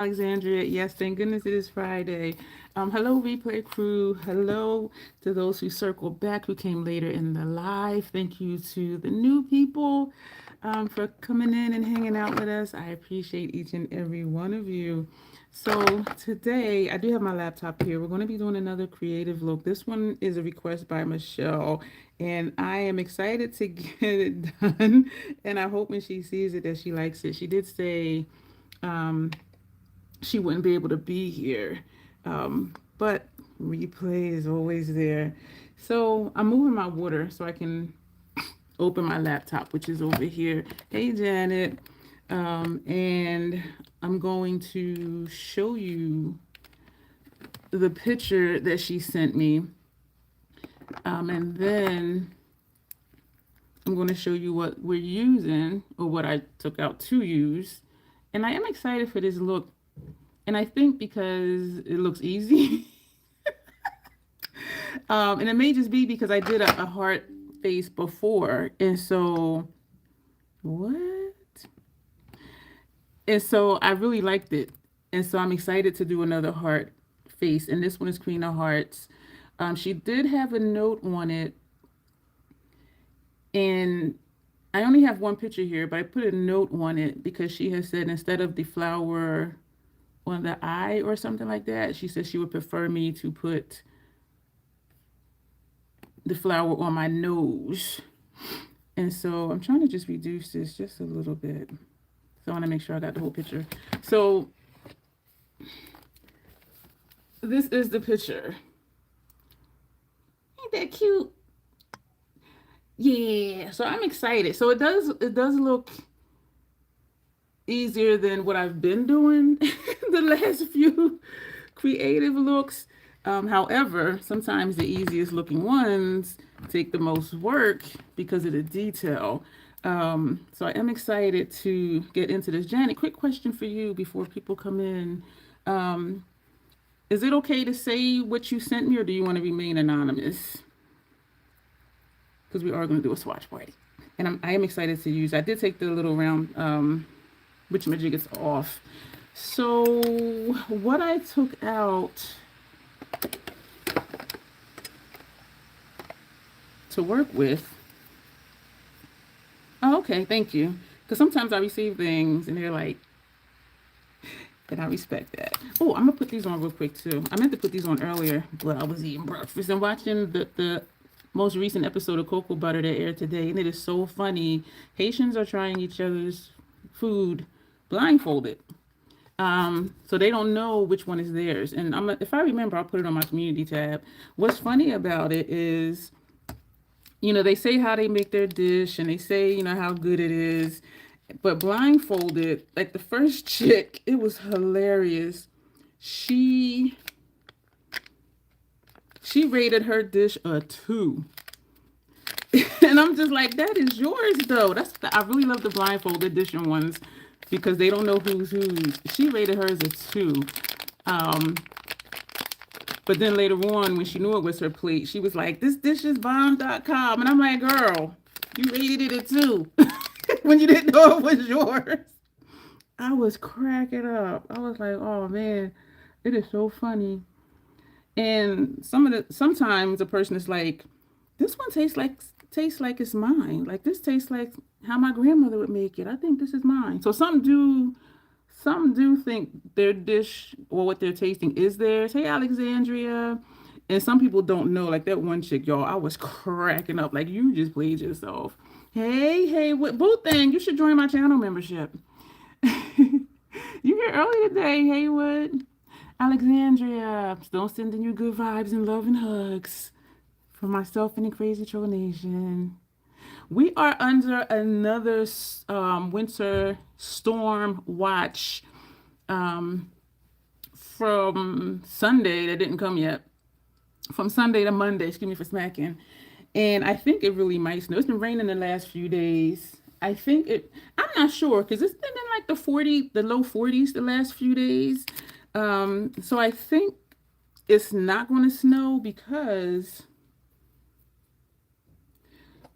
Alexandria. Yes, thank goodness it is Friday. Hello, replay crew. Hello to those who circled back, who came later in the live. Thank you to the new people for coming in and hanging out with us. I appreciate each and every one of you. So today, I do have my laptop here. We're going to be doing another creative look. This one is a request by Michelle, and I am excited to get it done. And I hope when she sees it that she likes it. She did say um, she wouldn't be able to be here. But replay is always there. So I'm moving my water so I can open my laptop, which is over here. Hey, Janet. And I'm going to show you the picture that she sent me. And then I'm going to show you what we're using or what I took out to use. And I am excited for this look. And I think because it looks easy, and it may just be because I did a heart face before. And so, what? And so I really liked it. And so I'm excited to do another heart face. And this one is Queen of Hearts. She did have a note on it. And I only have one picture here, but I put a note on it because she has said instead of the flower on the eye or something like that, she said she would prefer me to put the flower on my nose. And so I'm trying to just reduce this just a little bit. So I want to make sure I got the whole picture. So this is the picture. Ain't that cute? Yeah. So I'm excited. So it does look easier than what I've been doing the last few creative looks. However, sometimes the easiest looking ones take the most work because of the detail. So I am excited to get into this. Janet, quick question for you before people come in. Um, is it okay to say what you sent me, or do you want to remain anonymous? Because we are going to do a swatch party. And I am excited to use. I did take the little round, which magic is off. So what I took out to work with. Oh, okay, thank you. Because sometimes I receive things and they're like, and I respect that. Oh, I'm gonna put these on real quick too. I meant to put these on earlier, but I was eating breakfast and watching the most recent episode of Cocoa Butter that aired today, and it is so funny. Haitians are trying each other's food blindfolded. So they don't know which one is theirs. And if I remember, I'll put it on my community tab. What's funny about it is, they say how they make their dish and they say, how good it is. But blindfolded, like the first chick, it was hilarious. She rated her dish a 2. And I'm just like, that is yours though. I really love the blindfolded edition ones because they don't know who's whose. She rated hers a 2. Um, but then later on, when she knew it was her plate, she was like, this dish is bomb.com. And I'm like, girl, you rated it a 2 when you didn't know it was yours. I was cracking up. I was like, oh man, it is so funny. And sometimes a person is like, this one tastes like it's mine. Like this tastes like how my grandmother would make it. I think this is mine. So some do think their dish or what they're tasting is theirs. Hey, Alexandria. And some people don't know. Like that one chick, y'all, I was cracking up. Like, you just played yourself. Hey, what boo thing? You should join my channel membership. You here early today, Haywood. Alexandria, still sending you good vibes and love and hugs from myself and the Crazy Troll Nation. We are under another winter storm watch from Sunday that didn't come yet. From Sunday to Monday, excuse me for smacking. And I think it really might snow. It's been raining the last few days. I'm not sure because it's been in like the low 40s the last few days. So I think it's not going to snow because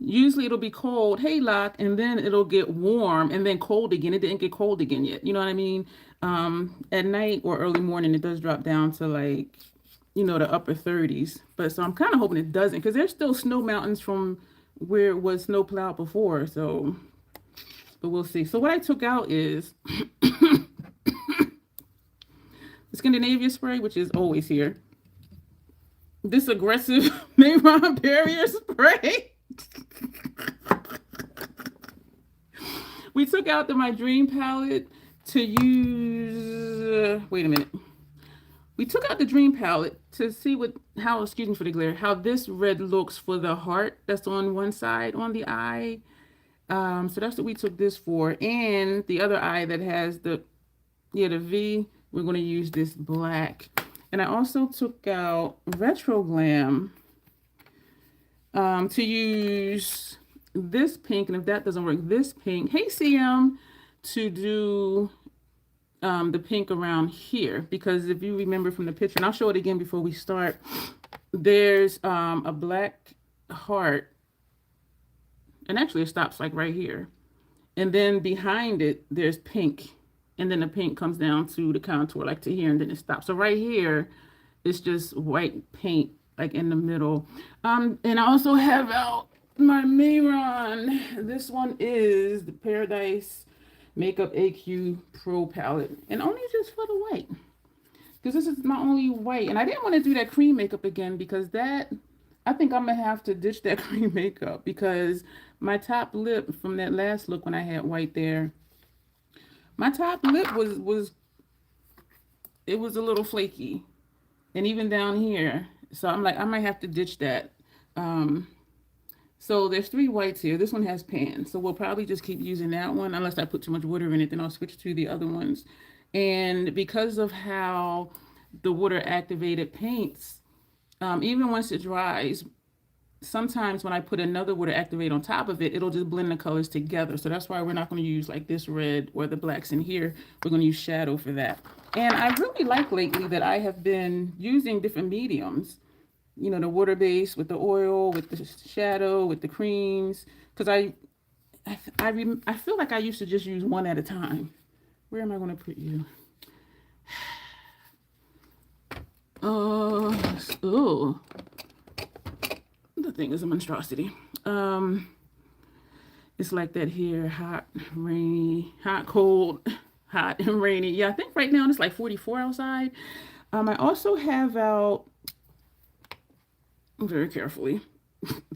Usually it'll be cold, haylock, and then it'll get warm and then cold again. It didn't get cold again yet. You know what I mean? At night or early morning, it does drop down to like, the upper 30s. But so I'm kind of hoping it doesn't because there's still snow mountains from where it was snow plowed before. So, but we'll see. So what I took out is the Scandinavia spray, which is always here. This aggressive Mayron barrier spray. We took out My Dream palette to use. Wait a minute. We took out the Dream palette to see excuse me for the glare, how this red looks for the heart that's on one side on the eye. So that's what we took this for. And the other eye that has the V, we're going to use this black. And I also took out Retro Glam to use this pink, and if that doesn't work, this pink. Hey, CM, to do the pink around here, because if you remember from the picture, and I'll show it again before we start, there's a black heart, and actually it stops like right here, and then behind it there's pink, and then the pink comes down to the contour like to here, and then it stops. So right here it's just white paint like in the middle. And I also have out my Mayron. This one is the Paradise Makeup AQ Pro palette, and only just for the white, because this is my only white. And I didn't want to do that cream makeup again, because I think I'm gonna have to ditch that cream makeup, because my top lip from that last look when I had white there, my top lip was a little flaky, and even down here. So I'm like, I might have to ditch that. So there's 3 whites here. This one has pan, so we'll probably just keep using that one unless I put too much water in it. Then I'll switch to the other ones. And because of how the water activated paints, even once it dries, sometimes when I put another water activate on top of it, it'll just blend the colors together. So that's why we're not going to use like this red or the blacks in here. We're going to use shadow for that. And I really like lately that I have been using different mediums. The water base with the oil, with the shadow, with the creams. Because I feel like I used to just use one at a time. Where am I going to put you? Oh. The thing is a monstrosity. It's like that here, hot, rainy, hot, cold, hot and rainy. Yeah, I think right now it's like 44 outside. I also have out, very carefully,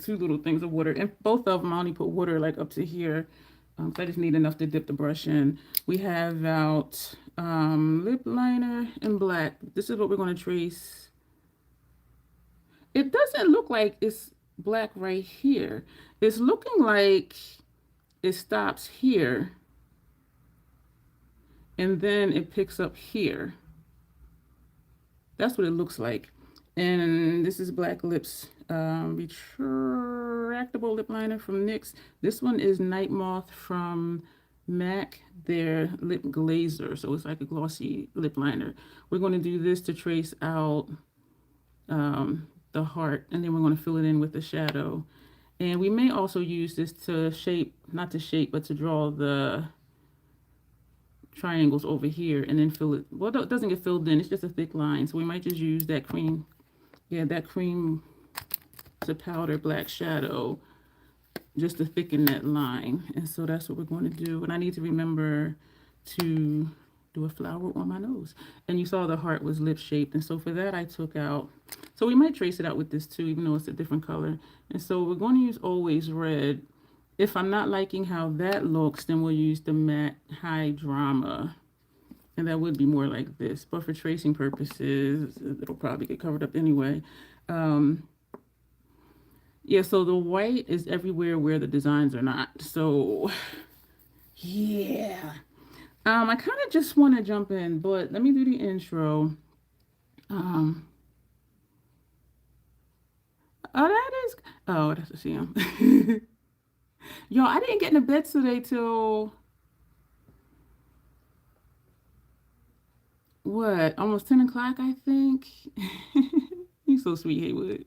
2 little things of water, and both of them I only put water like up to here. So I just need enough to dip the brush in. We have out lip liner in black. This is what we're going to trace. It doesn't look like it's black right here. It's looking like it stops here and then it picks up here. That's what it looks like. And this is Black Lips retractable lip liner from NYX. This one is Night Moth from MAC, their lip glazer. So it's like a glossy lip liner. We're going to do this to trace out the heart, and then we're going to fill it in with the shadow. And we may also use this to not to shape, but to draw the triangles over here and then fill it. Well, it doesn't get filled in. It's just a thick line. So we might just use that cream. Yeah, that cream to powder black shadow just to thicken that line. And so that's what we're going to do. And I need to remember to do a flower on my nose. And you saw the heart was lip shaped. And so for that, I took out, so we might trace it out with this too, even though it's a different color. And so we're going to use Always Red. If I'm not liking how that looks, then we'll use the Matte High Drama. And that would be more like this. But for tracing purposes, it'll probably get covered up anyway. Yeah, so the white is everywhere where the designs are not. So, yeah. I kind of just want to jump in, but let me do the intro. Oh, that's a CM. Yo, I didn't get into bed today till what? Almost 10 o'clock, I think. He's so sweet, Haywood.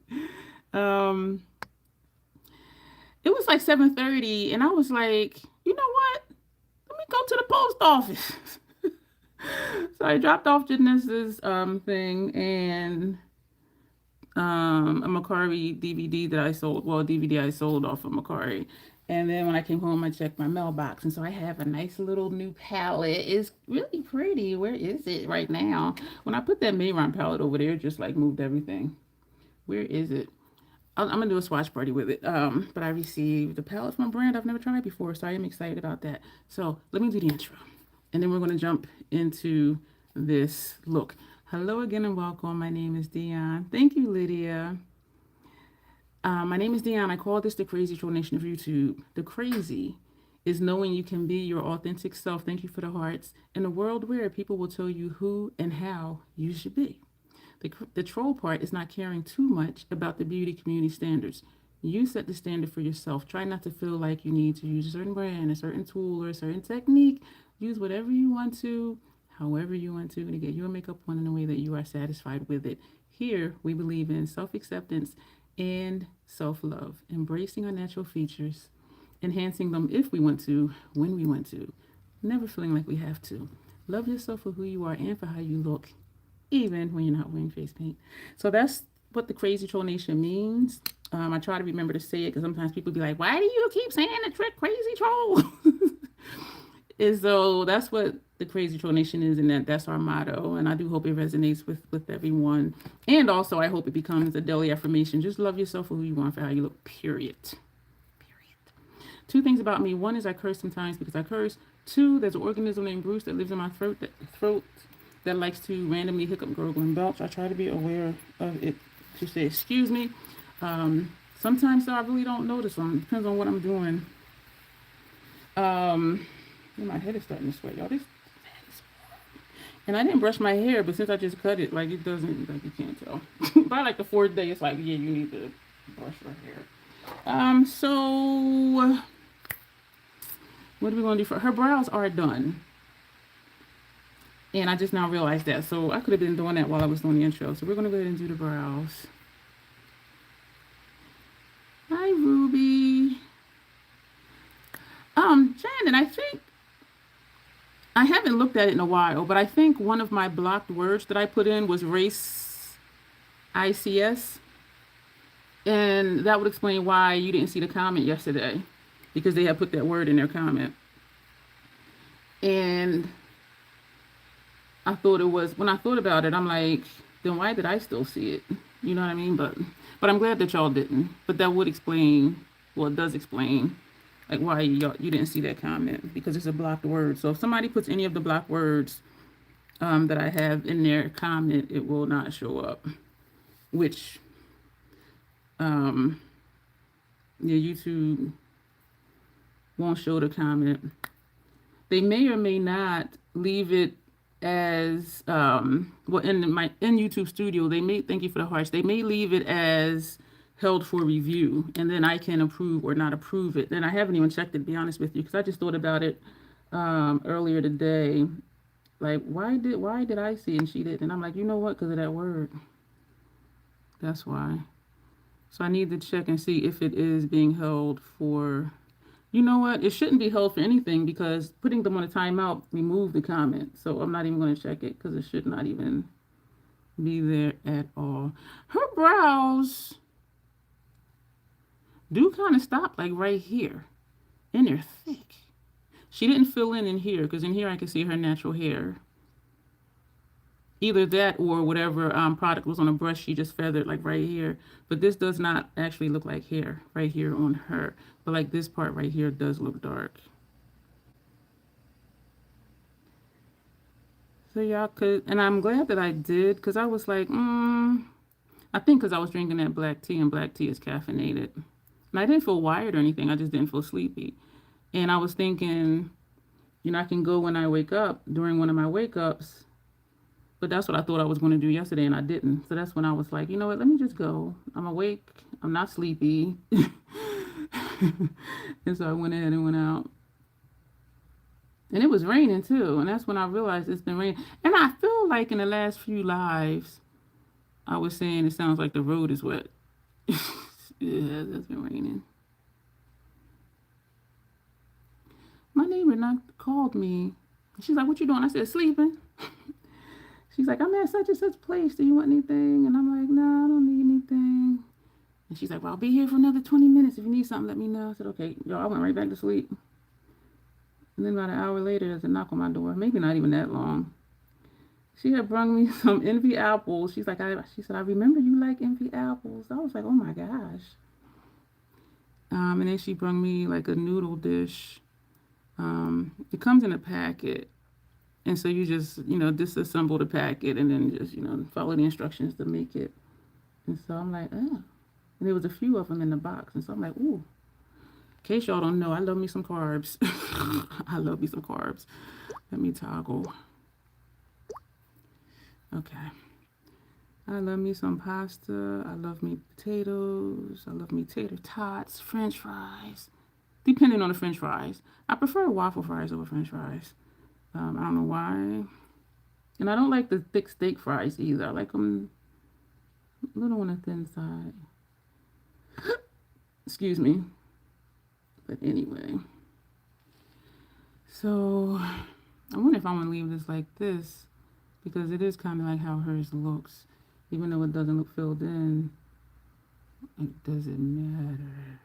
it was like 7:30, and I was like, you know what? Let me go to the post office. So I dropped off Janessa's thing and a Macari DVD that I sold. Well, DVD I sold off of Macari. And then when I came home, I checked my mailbox, and so I have a nice little new palette. It's really pretty. Where is it right now? When I put that Mayron palette over there, it just like moved everything. Where is it? I'm gonna do a swatch party with it. But I received a palette from a brand I've never tried before, so I am excited about that. So let me do the intro, and then we're gonna jump into this look. Hello again and welcome. My name is Dion. Thank you, Lydia. My name is Dion. I call this the crazy troll nation of YouTube. The crazy is knowing you can be your authentic self. Thank you for the hearts. In a world where people will tell you who and how you should be. The troll part is not caring too much about the beauty community standards. You set the standard for yourself. Try not to feel like you need to use a certain brand, a certain tool, or a certain technique. Use whatever you want to, however you want to get your makeup on in a way that you are satisfied with it. Here, we believe in self-acceptance and self-love, embracing our natural features, enhancing them if we want to, when we want to, never feeling like we have to. Love yourself for who you are and for how you look, even when you're not wearing face paint. So that's what the crazy troll nation means. I try to remember to say it because sometimes people be like, why do you keep saying the trick crazy troll? And so that's what the crazy troll nation is, and that's our motto. And I do hope it resonates with everyone. And also I hope it becomes a daily affirmation. Just love yourself for who you want, for how you look, period. Two things about me. One is I curse sometimes because I curse. Two, there's an organism named Bruce that lives in my throat that likes to randomly hiccup, gurgle, and belch. I try to be aware of it to say, excuse me. Sometimes though, I really don't notice them. Depends on what I'm doing. My head is starting to sweat, y'all. And I didn't brush my hair, but since I just cut it, like it doesn't, like you can't tell. By like the fourth day, it's like, yeah, you need to brush your hair. So what are we gonna do for her? Brows are done. And I just now realized that. So I could have been doing that while I was doing the intro. So we're going to go ahead and do the brows. Hi, Ruby. Shannon, I think, I haven't looked at it in a while, but I think one of my blocked words that I put in was race ICS. And that would explain why you didn't see the comment yesterday, because they had put that word in their comment. And I thought it was, when I thought about it, I'm like, then why did I still see it? You know what I mean? But I'm glad that y'all didn't. But that would explain, well, it does explain, like why you didn't see that comment, because it's a blocked word. So if somebody puts any of the blocked words that I have in their comment, it will not show up, which, YouTube won't show the comment. They may or may not leave it as in YouTube Studio, they may, thank you for the hearts, they may leave it as held for review, and then I can approve or not approve it. And I haven't even checked it, to be honest with you, because I just thought about it earlier today, like why did I see it and she didn't? And I'm like, you know what, because of that word, that's why. So I need to check and see if it is being held for, you know what, it shouldn't be held for anything, because putting them on a timeout removed the comment. So I'm not even going to check it, because it should not even be there at all. Her brows do kind of stop like right here, and they're thick. She didn't fill in here, because in here I can see her natural hair. Either that or whatever product was on a brush she just feathered like right here. But this does not actually look like hair right here on her. But like this part right here does look dark. So y'all could, and I'm glad that I did, because I was like, I think because I was drinking that black tea, and black tea is caffeinated. And I didn't feel wired or anything. I just didn't feel sleepy. And I was thinking, I can go when I wake up during one of my wake ups. But that's what I thought I was going to do yesterday, and I didn't. So that's when I was like, you know what, let me just go. I'm awake. I'm not sleepy. And so I went ahead and went out. And it was raining too. And that's when I realized it's been raining. And I feel like in the last few lives, I was saying it sounds like the road is wet. Yeah, it's been raining. My neighbor called me. She's like, what you doing? I said, sleeping. She's like, I'm at such and such place. Do you want anything? And I'm like, no, I don't need anything. And she's like, well, I'll be here for another 20 minutes. If you need something, let me know. I said, okay. Yo, I went right back to sleep. And then about an hour later, there's a knock on my door. Maybe not even that long. She had brung me some envy apples. She's like, she said, I remember you like envy apples. I was like, oh my gosh. And then she brung me like a noodle dish. It comes in a packet. And so you just, disassemble the packet and then just, follow the instructions to make it. And so I'm like, oh. And there was a few of them in the box. And so I'm like, ooh. In case y'all don't know, I love me some carbs. I love me some carbs. Let me toggle. Okay. I love me some pasta. I love me potatoes. I love me tater tots, french fries. Depending on the french fries. I prefer waffle fries over french fries. I don't know why. And I don't like the thick steak fries either. I like them a little on the thin side. Excuse me. But anyway. So, I wonder if I'm going to leave this like this. Because it is kind of like how hers looks. Even though it doesn't look filled in. It doesn't matter.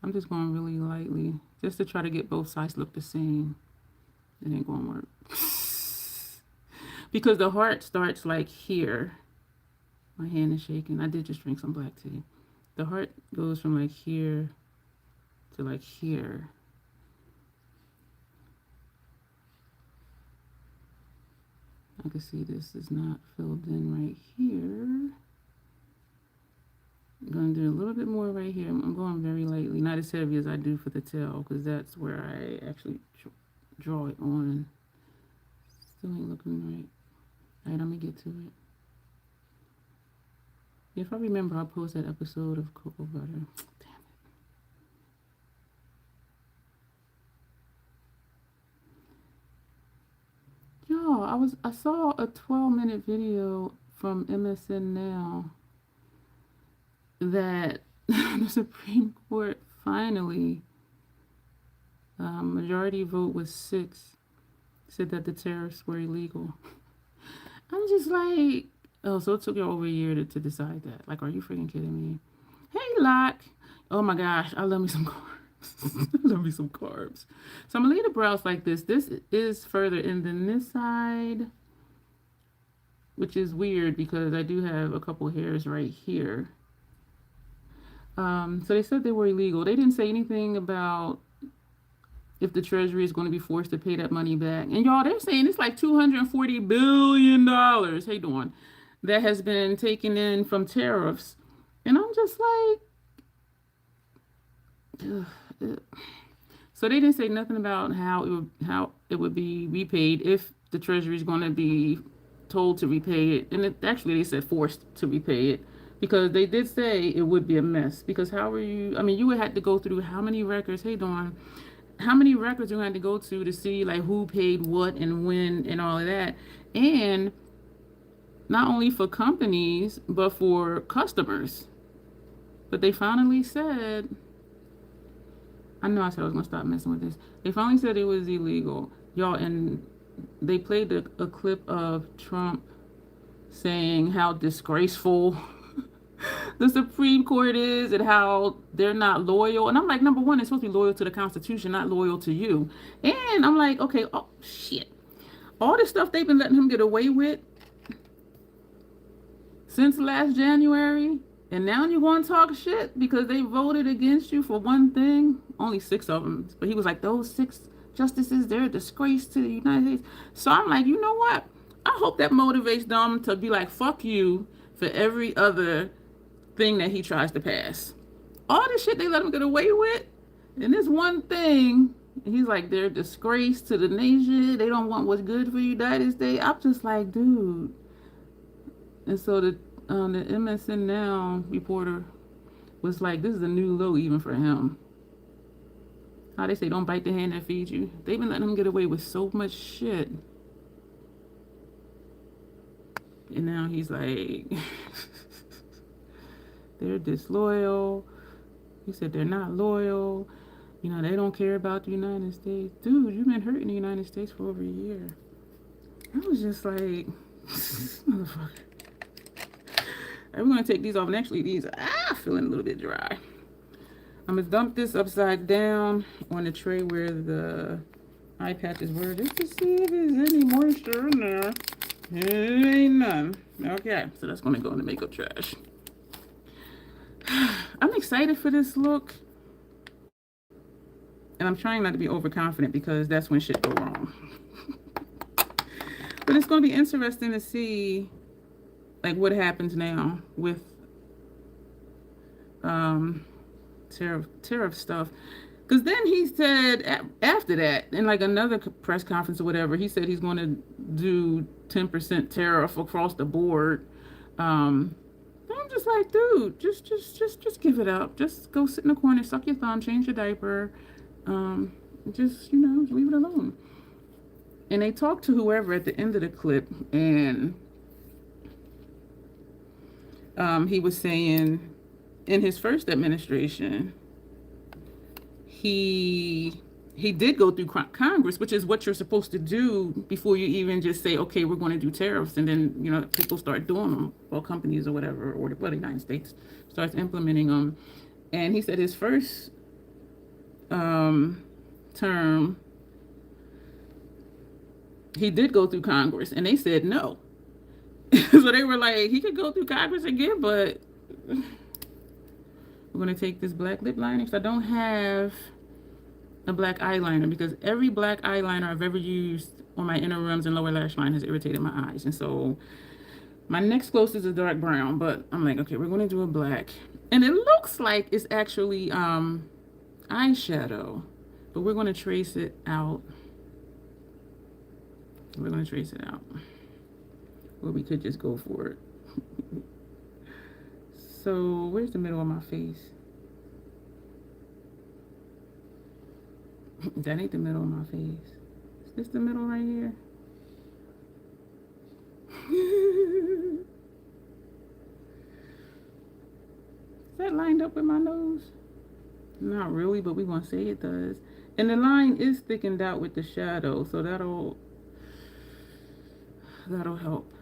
I'm just going really lightly. Just to try to get both sides look the same. It ain't going to work. Because the heart starts like here. My hand is shaking. I did just drink some black tea. The heart goes from like here to like here. I can see this is not filled in right here. I'm going to do a little bit more right here. I'm going very lightly. Not as heavy as I do for the tail because that's where I actually draw it on. Still ain't looking right. All right, I'm going to get to it. If I remember, I'll post that episode of Cocoa Butter. Damn it. Y'all, I saw a 12-minute video from MSN Now that the Supreme Court finally, majority vote was 6, said that the tariffs were illegal. I'm just like, oh, so it took you over a year to decide that. Like, are you freaking kidding me? Hey, Locke. Oh my gosh, I love me some carbs. I love me some carbs. So I'm gonna leave the brows like this. This is further in than this side, which is weird because I do have a couple hairs right here. So they said they were illegal. They didn't say anything about if the Treasury is going to be forced to pay that money back. And y'all, they're saying it's like $240 billion. Hey, Dawn, that has been taken in from tariffs. And I'm just like, so they didn't say nothing about how it would be repaid if the Treasury is going to be told to repay it. And actually, they said forced to repay it. Because they did say it would be a mess. Because how are you? I mean, you would have to go through how many records? Hey, Dawn, how many records you had to go to see like who paid what and when and all of that, and not only for companies but for customers. But they finally said, I know I said I was gonna stop messing with this. They finally said it was illegal, y'all, and they played a clip of Trump saying how disgraceful the Supreme Court is and how they're not loyal. And I'm like, number one, they're supposed to be loyal to the Constitution, not loyal to you. And I'm like, okay, oh shit. All this stuff they've been letting him get away with since last January, and now you're going to talk shit because they voted against you for one thing. Only 6 of them. But he was like, those 6 justices, they're a disgrace to the United States. So I'm like, you know what? I hope that motivates them to be like, fuck you for every other thing that he tries to pass. All this shit they let him get away with, and this one thing, he's like, they're a disgrace to the nation. They don't want what's good for the United States. I'm just like, dude. And so the MSN Now reporter was like, this is a new low even for him. How they say, don't bite the hand that feeds you. They've been letting him get away with so much shit. And now he's like, they're disloyal. He said they're not loyal. You know, they don't care about the United States. Dude, you've been hurting the United States for over a year. I was just like, motherfucker. I'm going to take these off. And actually, these are feeling a little bit dry. I'm going to dump this upside down on the tray where the eye patches were, just to see if there's any moisture in there. It ain't none. Okay, so that's going to go in the makeup trash. I'm excited for this look. And I'm trying not to be overconfident because that's when shit go wrong. But it's going to be interesting to see like what happens now with tariff stuff. Because then he said after that, in like another press conference or whatever, he said he's going to do 10% tariff across the board. I'm just like, dude, just give it up. Just go sit in the corner, suck your thumb, change your diaper. Just, you know, leave it alone. And they talked to whoever at the end of the clip, and he was saying in his first administration, he did go through Congress, which is what you're supposed to do before you even just say, okay, we're going to do tariffs, and then, you know, people start doing them, or companies or whatever, or the United States starts implementing them. And he said his first term, he did go through Congress, and they said no. So they were like, he could go through Congress again, but we're going to take this black lip liner, because I don't have a black eyeliner, because every black eyeliner I've ever used on my inner rims and lower lash line has irritated my eyes. And so my next closest is a dark brown, but I'm like, okay, we're going to do a black. And it looks like it's actually eyeshadow, but we're going to trace it out. We're going to trace it out. Or we could just go for it. So where's the middle of my face? That ain't the middle of my face. Is this the middle right here? Is that lined up with my nose? Not really, but we're going to say it does. And the line is thickened out with the shadow, so that'll help.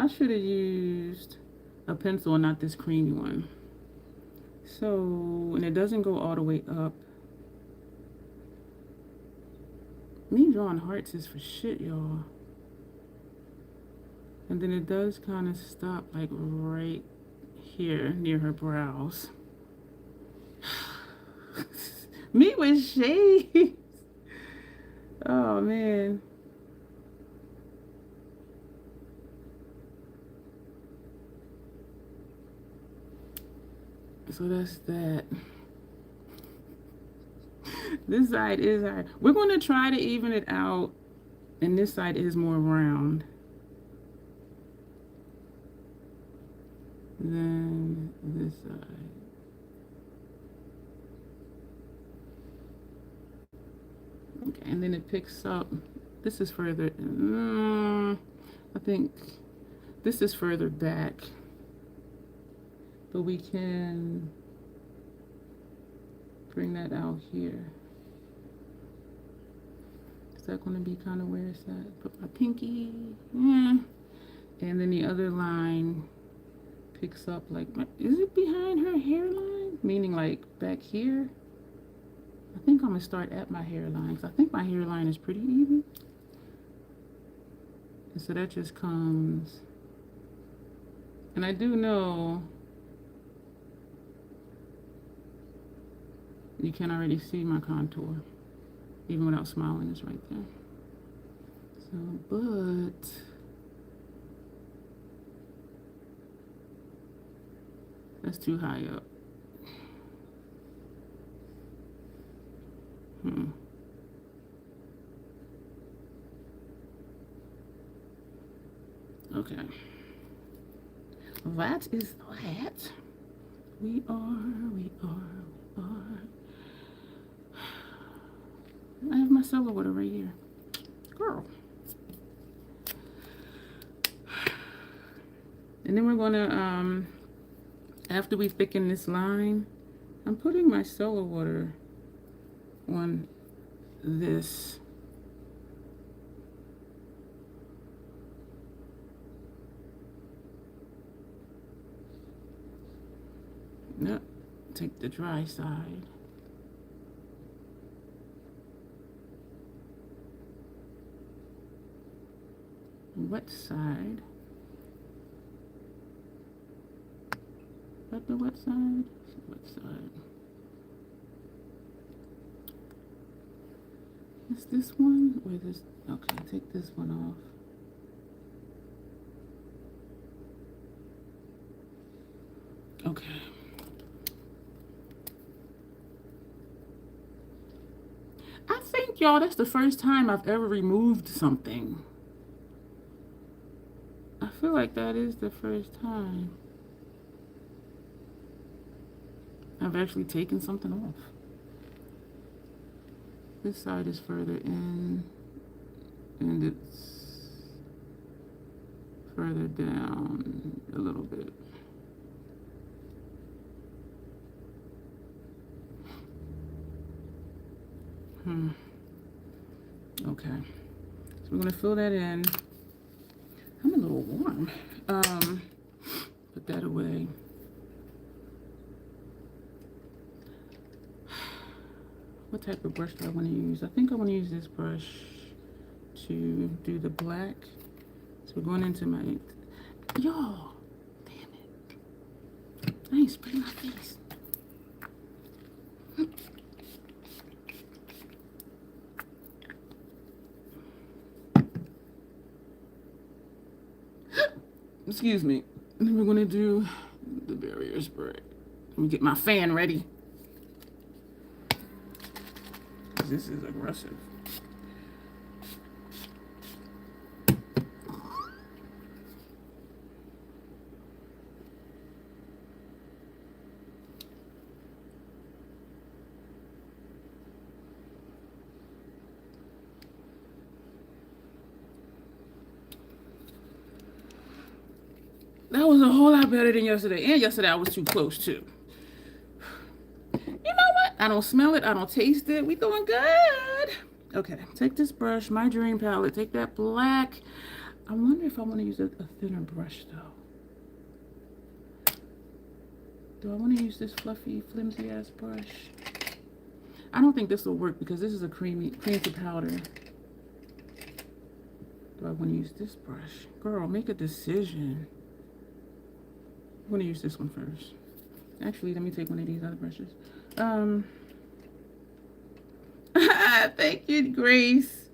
I should have used a pencil and not this creamy one. So, and it doesn't go all the way up. Me drawing hearts is for shit, y'all. And then it does kind of stop like right here near her brows. Me with shades. Oh man. So that's that. This side is hard. We're going to try to even it out, and this side is more round than this side. Okay, and then it picks up. This is further. I think this is further back. But we can bring that out here. Is that going to be kind of where it's at? Put my pinky. Yeah. And then the other line picks up like, is it behind her hairline? Meaning like back here? I think I'm going to start at my hairline, because I think my hairline is pretty even. And so that just comes. And I do know you can already see my contour, even without smiling. It's right there. So, but that's too high up. Okay. That is that. We are. I have my silver water right here. Girl. And then we're gonna, after we thicken this line, I'm putting my solar water on this. Yep. Take the dry side. Wet side. Is that the wet side? Wet side. Is this one or this? Okay, take this one off. Okay. I think, y'all, that's the first time I've ever removed something. I feel like that is the first time I've actually taken something off. This side is further in, and it's further down a little bit. Okay, so we're gonna fill that in. I'm a little warm. Put that away. What type of brush do I want to use? I think I want to use this brush to do the black. So we're going into my, y'all, damn it. I ain't spraying my face. Excuse me. And then we're going to do the barrier spray. Let me get my fan ready. This is aggressive. That was a whole lot better than yesterday. And yesterday I was too close too. You know what? I don't smell it. I don't taste it. We doing good. Okay, take this brush, my dream palette. Take that black. I wonder if I want to use a thinner brush though. Do I want to use this fluffy, flimsy ass brush? I don't think this will work because this is a cream to powder. Do I want to use this brush? Girl, make a decision. I'm going to use this one first. Actually, let me take one of these other brushes. Thank you, Grace.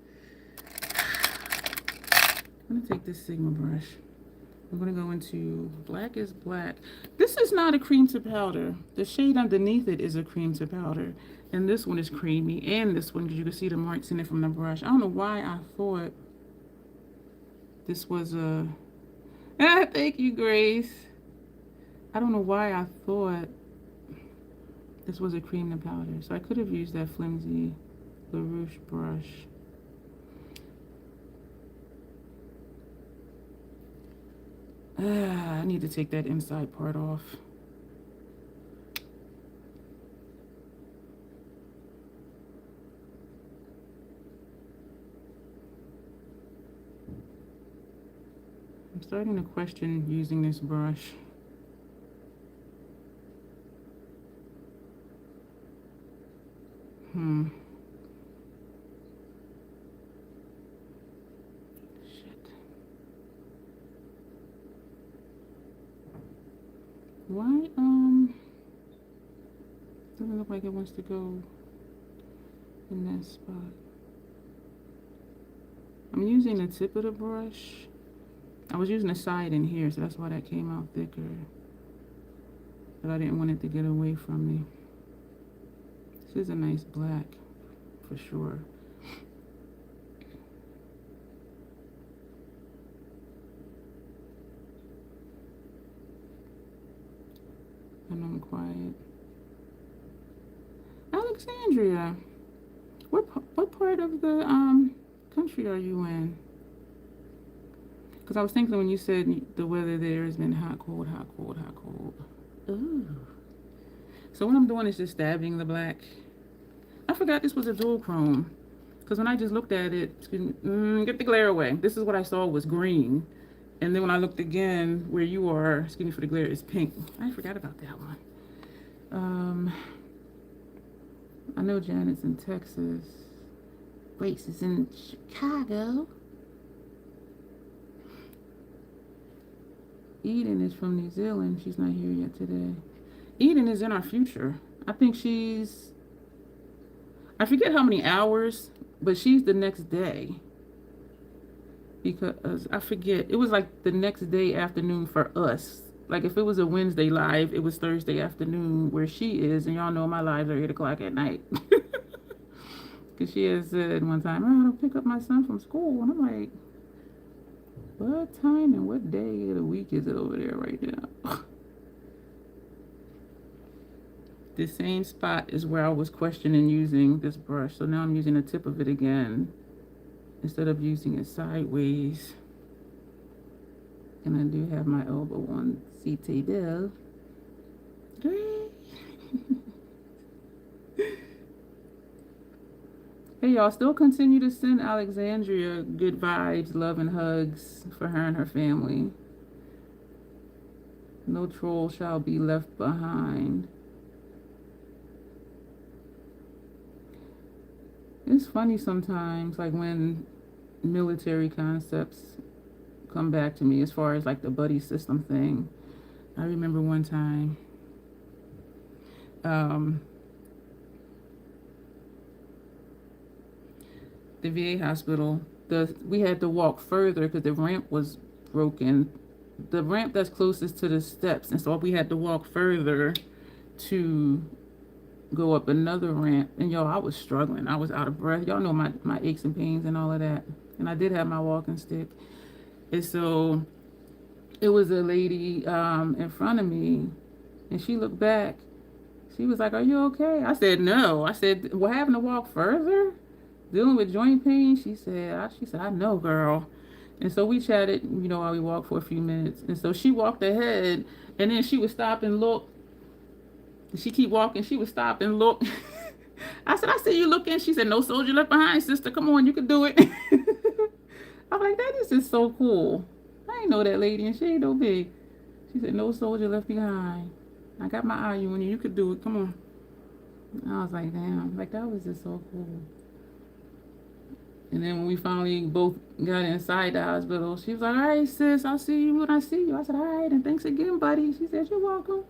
I'm going to take this Sigma brush. I'm going to go into Black is Black. This is not a cream to powder. The shade underneath it is a cream to powder. And this one is creamy. And this one, because you can see the marks in it from the brush. I don't know why I thought this was a... thank you, Grace. I don't know why I thought this was a cream to powder. So I could have used that flimsy LaRouche brush. I need to take that inside part off. I'm starting to question using this brush. Shit. Why, doesn't look like it wants to go in that spot. I'm using the tip of the brush. I was using the side in here, so that's why that came out thicker. But I didn't want it to get away from me. This is a nice black, for sure. I know I'm quiet. Alexandria, what part of the country are you in? Because I was thinking when you said the weather there has been hot, cold, hot, cold, hot, cold. Ooh. So what I'm doing is just dabbing the black. I forgot this was a dual chrome. Because when I just looked at it, get the glare away. This is what I saw was green. And then when I looked again, where you are, excuse me for the glare, is pink. I forgot about that one. I know Janet's in Texas. Grace is in Chicago. Eden is from New Zealand. She's not here yet today. Eden is in our future. I think she's, I forget how many hours, but she's the next day. Because I forget, it was like the next day afternoon for us. Like if it was a Wednesday live, it was Thursday afternoon where she is. And y'all know my lives are 8 o'clock at night. Because she has said one time, oh, I'll pick up my son from school. And I'm like, what time and what day of the week is it over there right now? The same spot is where I was questioning using this brush. So now I'm using the tip of it again instead of using it sideways. And I do have my elbow on the table. Hey y'all, still continue to send Alexandria good vibes, love and hugs for her and her family. No troll shall be left behind. It's funny sometimes, like when military concepts come back to me as far as like the buddy system thing. I remember one time, the VA hospital, we had to walk further because the ramp was broken. The ramp that's closest to the steps, and so we had to walk further to go up another ramp. And y'all, I was struggling. I was out of breath. Y'all know my aches and pains and all of that. And I did have my walking stick. And so it was a lady in front of me, and she looked back. She was like, "Are you okay?" I said, "No." I said, "We're having to walk further, dealing with joint pain." She said, "I know, girl." And so we chatted, while we walked for a few minutes. And so she walked ahead, and then she would stop and look. And she keep walking. She would stop and look. I said, "I see you looking." She said, "No soldier left behind, sister. Come on, you can do it." I'm like, that is just so cool. I ain't know that lady, and she ain't no big. She said, "No soldier left behind. I got my eye on you. You could do it. Come on." And I was like, damn. Like, that was just so cool. And then when we finally both got inside the hospital, she was like, "All right, sis, I'll see you when I see you." I said, "All right, and thanks again, buddy." She said, "You're welcome."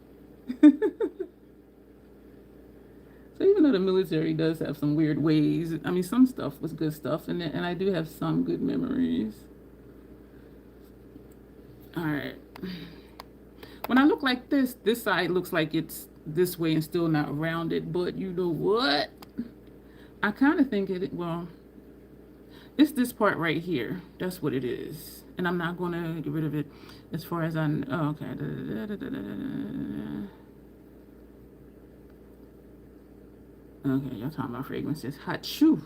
So even though the military does have some weird ways, I mean, some stuff was good stuff, and I do have some good memories. All right. When I look like this side looks like it's this way and still not rounded, but you know what? I kind of think it's this part right here. That's what it is. And I'm not going to get rid of it as far as okay. Okay, y'all talking about fragrances. Hot shoe.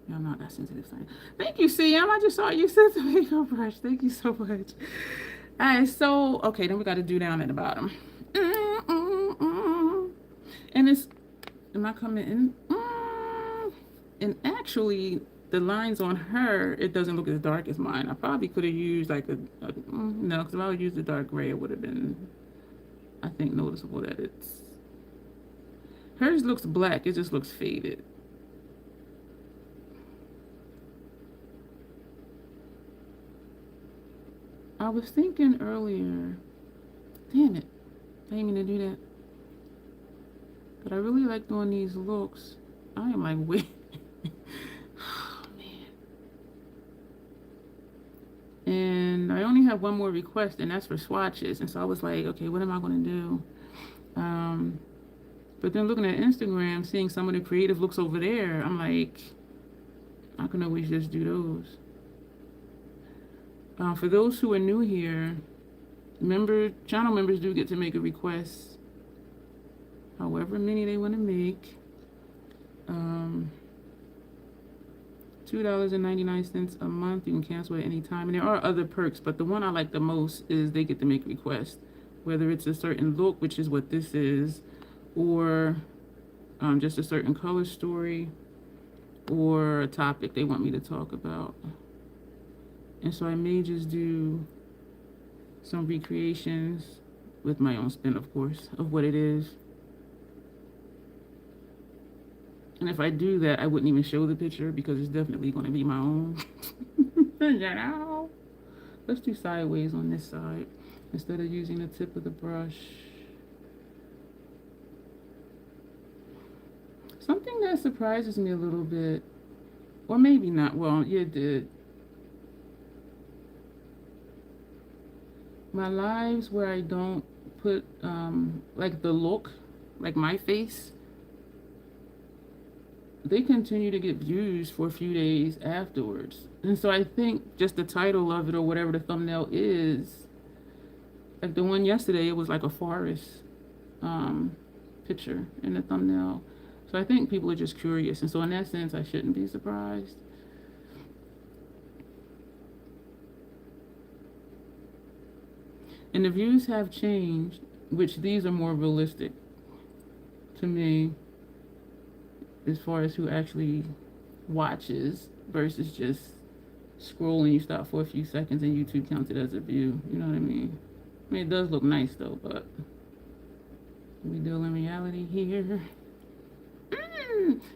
Y'all not that sensitive side. Thank you, CM. I just saw you sent the makeup brush. Thank you so much. All right, so, okay, then we got to do down at the bottom. And it's, am I coming in? And actually, the lines on her, it doesn't look as dark as mine. I probably could have used like no, because if I would use the dark gray, it would have been, I think, noticeable that it's, hers looks black, it just looks faded. I was thinking earlier, damn it, I ain't gonna do that. But I really like doing these looks. I am like, wait. Oh, man. And I only have one more request, and that's for swatches. And so I was like, okay, what am I gonna do? But then looking at Instagram, seeing some of the creative looks over there, I'm like, I can always just do those. For those who are new here, channel members do get to make a request, however many they want to make. $2.99 a month. You can cancel at any time. And there are other perks, but the one I like the most is they get to make requests, whether it's a certain look, which is what this is, or just a certain color story, or a topic they want me to talk about. And so I may just do some recreations with my own spin, of course, of what it is. And if I do that, I wouldn't even show the picture because it's definitely going to be my own. You know? Let's do sideways on this side instead of using the tip of the brush. Something that surprises me a little bit, or maybe not, well, yeah, it did. My lives where I don't put, like the look, like my face, they continue to get views for a few days afterwards. And so I think just the title of it or whatever the thumbnail is, like the one yesterday, it was like a forest picture in the thumbnail. So I think people are just curious. And so in that sense, I shouldn't be surprised. And the views have changed, which these are more realistic to me as far as who actually watches versus just scrolling. You stop for a few seconds and YouTube counts it as a view. You know what I mean? I mean, it does look nice though, but we deal in reality here.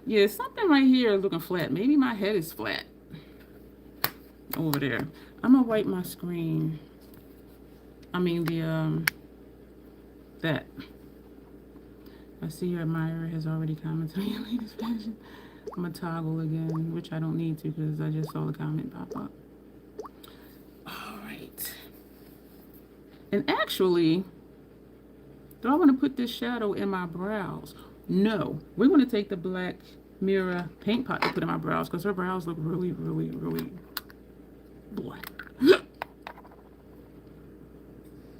Yeah, something right here is looking flat. Maybe my head is flat over there. I'm gonna wipe my screen. I mean that. I see your admirer has already commented on your latest fashion. I'm gonna toggle again, which I don't need to because I just saw the comment pop up. All right. And actually, do I want to put this shadow in my brows? No. We're going to take the black mirror paint pot to put in my brows because her brows look really, really, really black.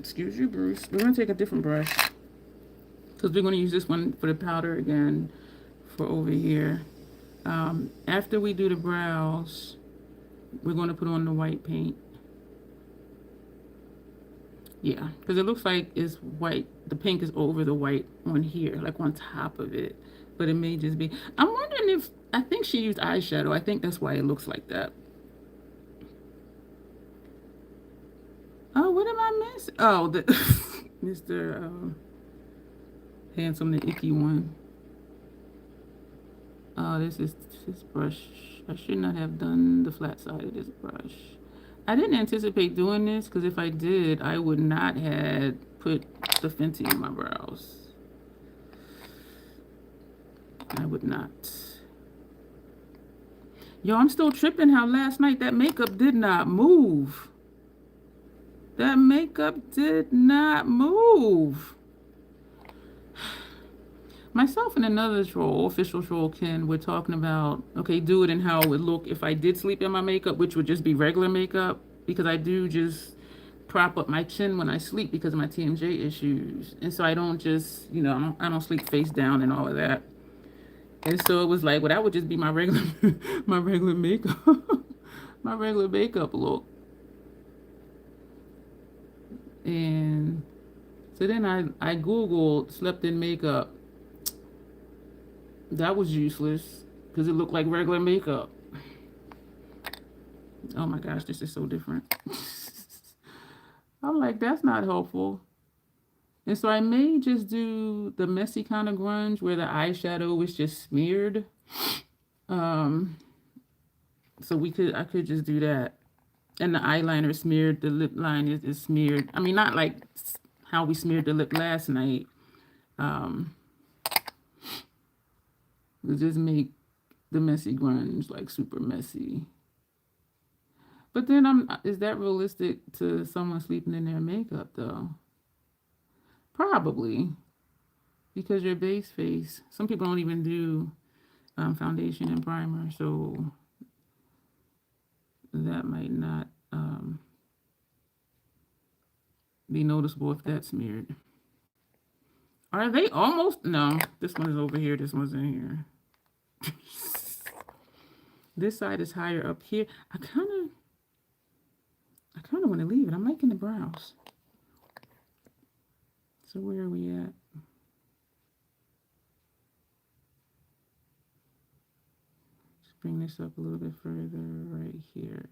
Excuse you, Bruce. We're going to take a different brush because we're going to use this one for the powder again for over here. After we do the brows, we're going to put on the white paint. Yeah, because it looks like it's white. The pink is over the white on here, like on top of it. But it may just be. I'm wondering if, I think she used eyeshadow. I think that's why it looks like that. Oh, what am I missing? Oh, the Mr. Handsome, the icky one. Oh, this brush. I should not have done the flat side of this brush. I didn't anticipate doing this because if I did, I would not have put the Fenty in my brows. I would not. Yo, I'm still tripping how last night that makeup did not move. That makeup did not move. Myself and another troll, official troll Ken, we're talking about, okay, do it and how it would look if I did sleep in my makeup, which would just be regular makeup, because I do just prop up my chin when I sleep because of my TMJ issues. And so I don't just, you know, I don't sleep face down and all of that. And so it was like, well, that would just be my regular, my regular makeup, my regular makeup look. And so then I Googled slept in makeup. That was useless because it looked like regular makeup. Oh my gosh, this is so different. I'm like, that's not helpful. And so I may just do the messy kind of grunge where the eyeshadow was just smeared. So I could just do that. And the eyeliner smeared, the lip line is smeared. I mean, not like how we smeared the lip last night. We'll just make the messy grunge like super messy. But then is that realistic to someone sleeping in their makeup though? Probably. Because your base face, some people don't even do foundation and primer, so that might not be noticeable if that's smeared. Are they almost? No, this one is over here. This one's in here. This side is higher up here. I kind of want to leave it. I'm liking the brows. So where are we at? bring this up a little bit further right here.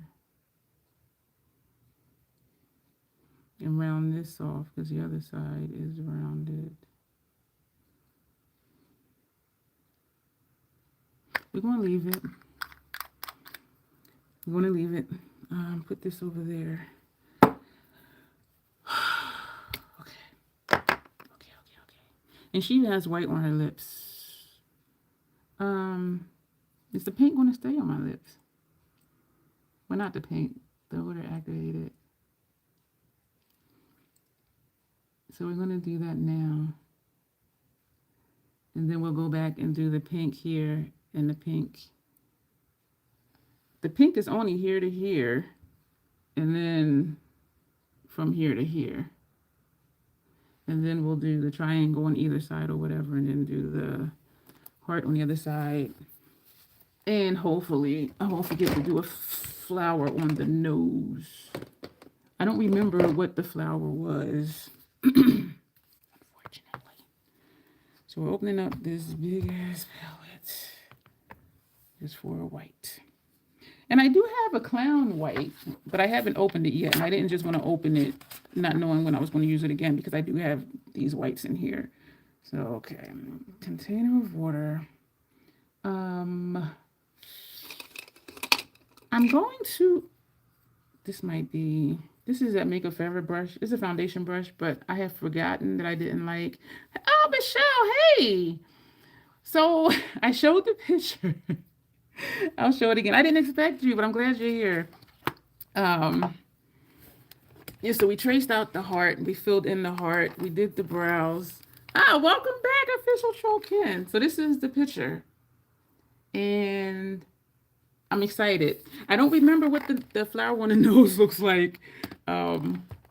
And round this off because the other side is rounded. We're going to leave it. We're going to leave it. Put this over there. Okay. And she even has white on her lips. Is the paint going to stay on my lips? Well, not the paint. The odor activated. So we're going to do that now. And then we'll go back and do the pink here and the pink. The pink is only here to here. And then from here to here. And then we'll do the triangle on either side or whatever. And then do the heart on the other side. And hopefully, I won't forget to do a flower on the nose. I don't remember what the flower was. Unfortunately. So we're opening up this big ass palette. Just for a white. And I do have a clown white, but I haven't opened it yet. And I didn't just want to open it not knowing when I was going to use it again because I do have these whites in here. So, okay. Container of water. I'm going to, this is that Makeup Forever brush. It's a foundation brush, but I have forgotten that I didn't like. Oh, Michelle, hey. So I showed the picture. I'll show it again. I didn't expect you, but I'm glad you're here. Yeah, so we traced out the heart. We filled in the heart. We did the brows. Welcome back, Official Troll Ken. So this is the picture. And I'm excited. I don't remember what the flower on the nose looks like. But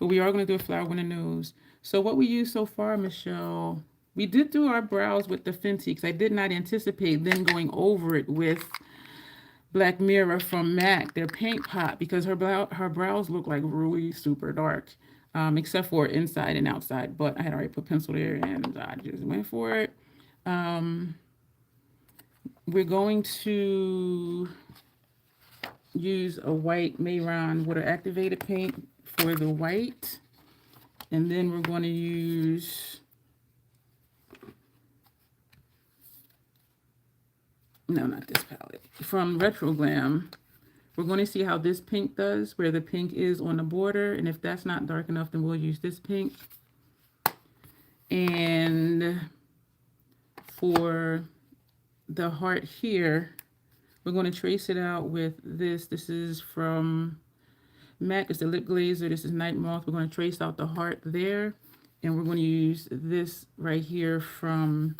we are going to do a flower on the nose. So what we used so far, Michelle, we did do our brows with the Fenty because I did not anticipate then going over it with Black Mirror from MAC, their paint pot, because her brows look like really super dark, except for inside and outside. But I had already put pencil there and I just went for it. We're going to use a white Mayron water activated paint for the white. And then we're going to use, no, not this palette, from Retro Glam. We're going to see how this pink does, where the pink is on the border. And if that's not dark enough, then we'll use this pink. And for the heart here, we're going to trace it out with this. This is from MAC. It's the lip glazer. This is Night Moth. We're going to trace out the heart there. And we're going to use this right here from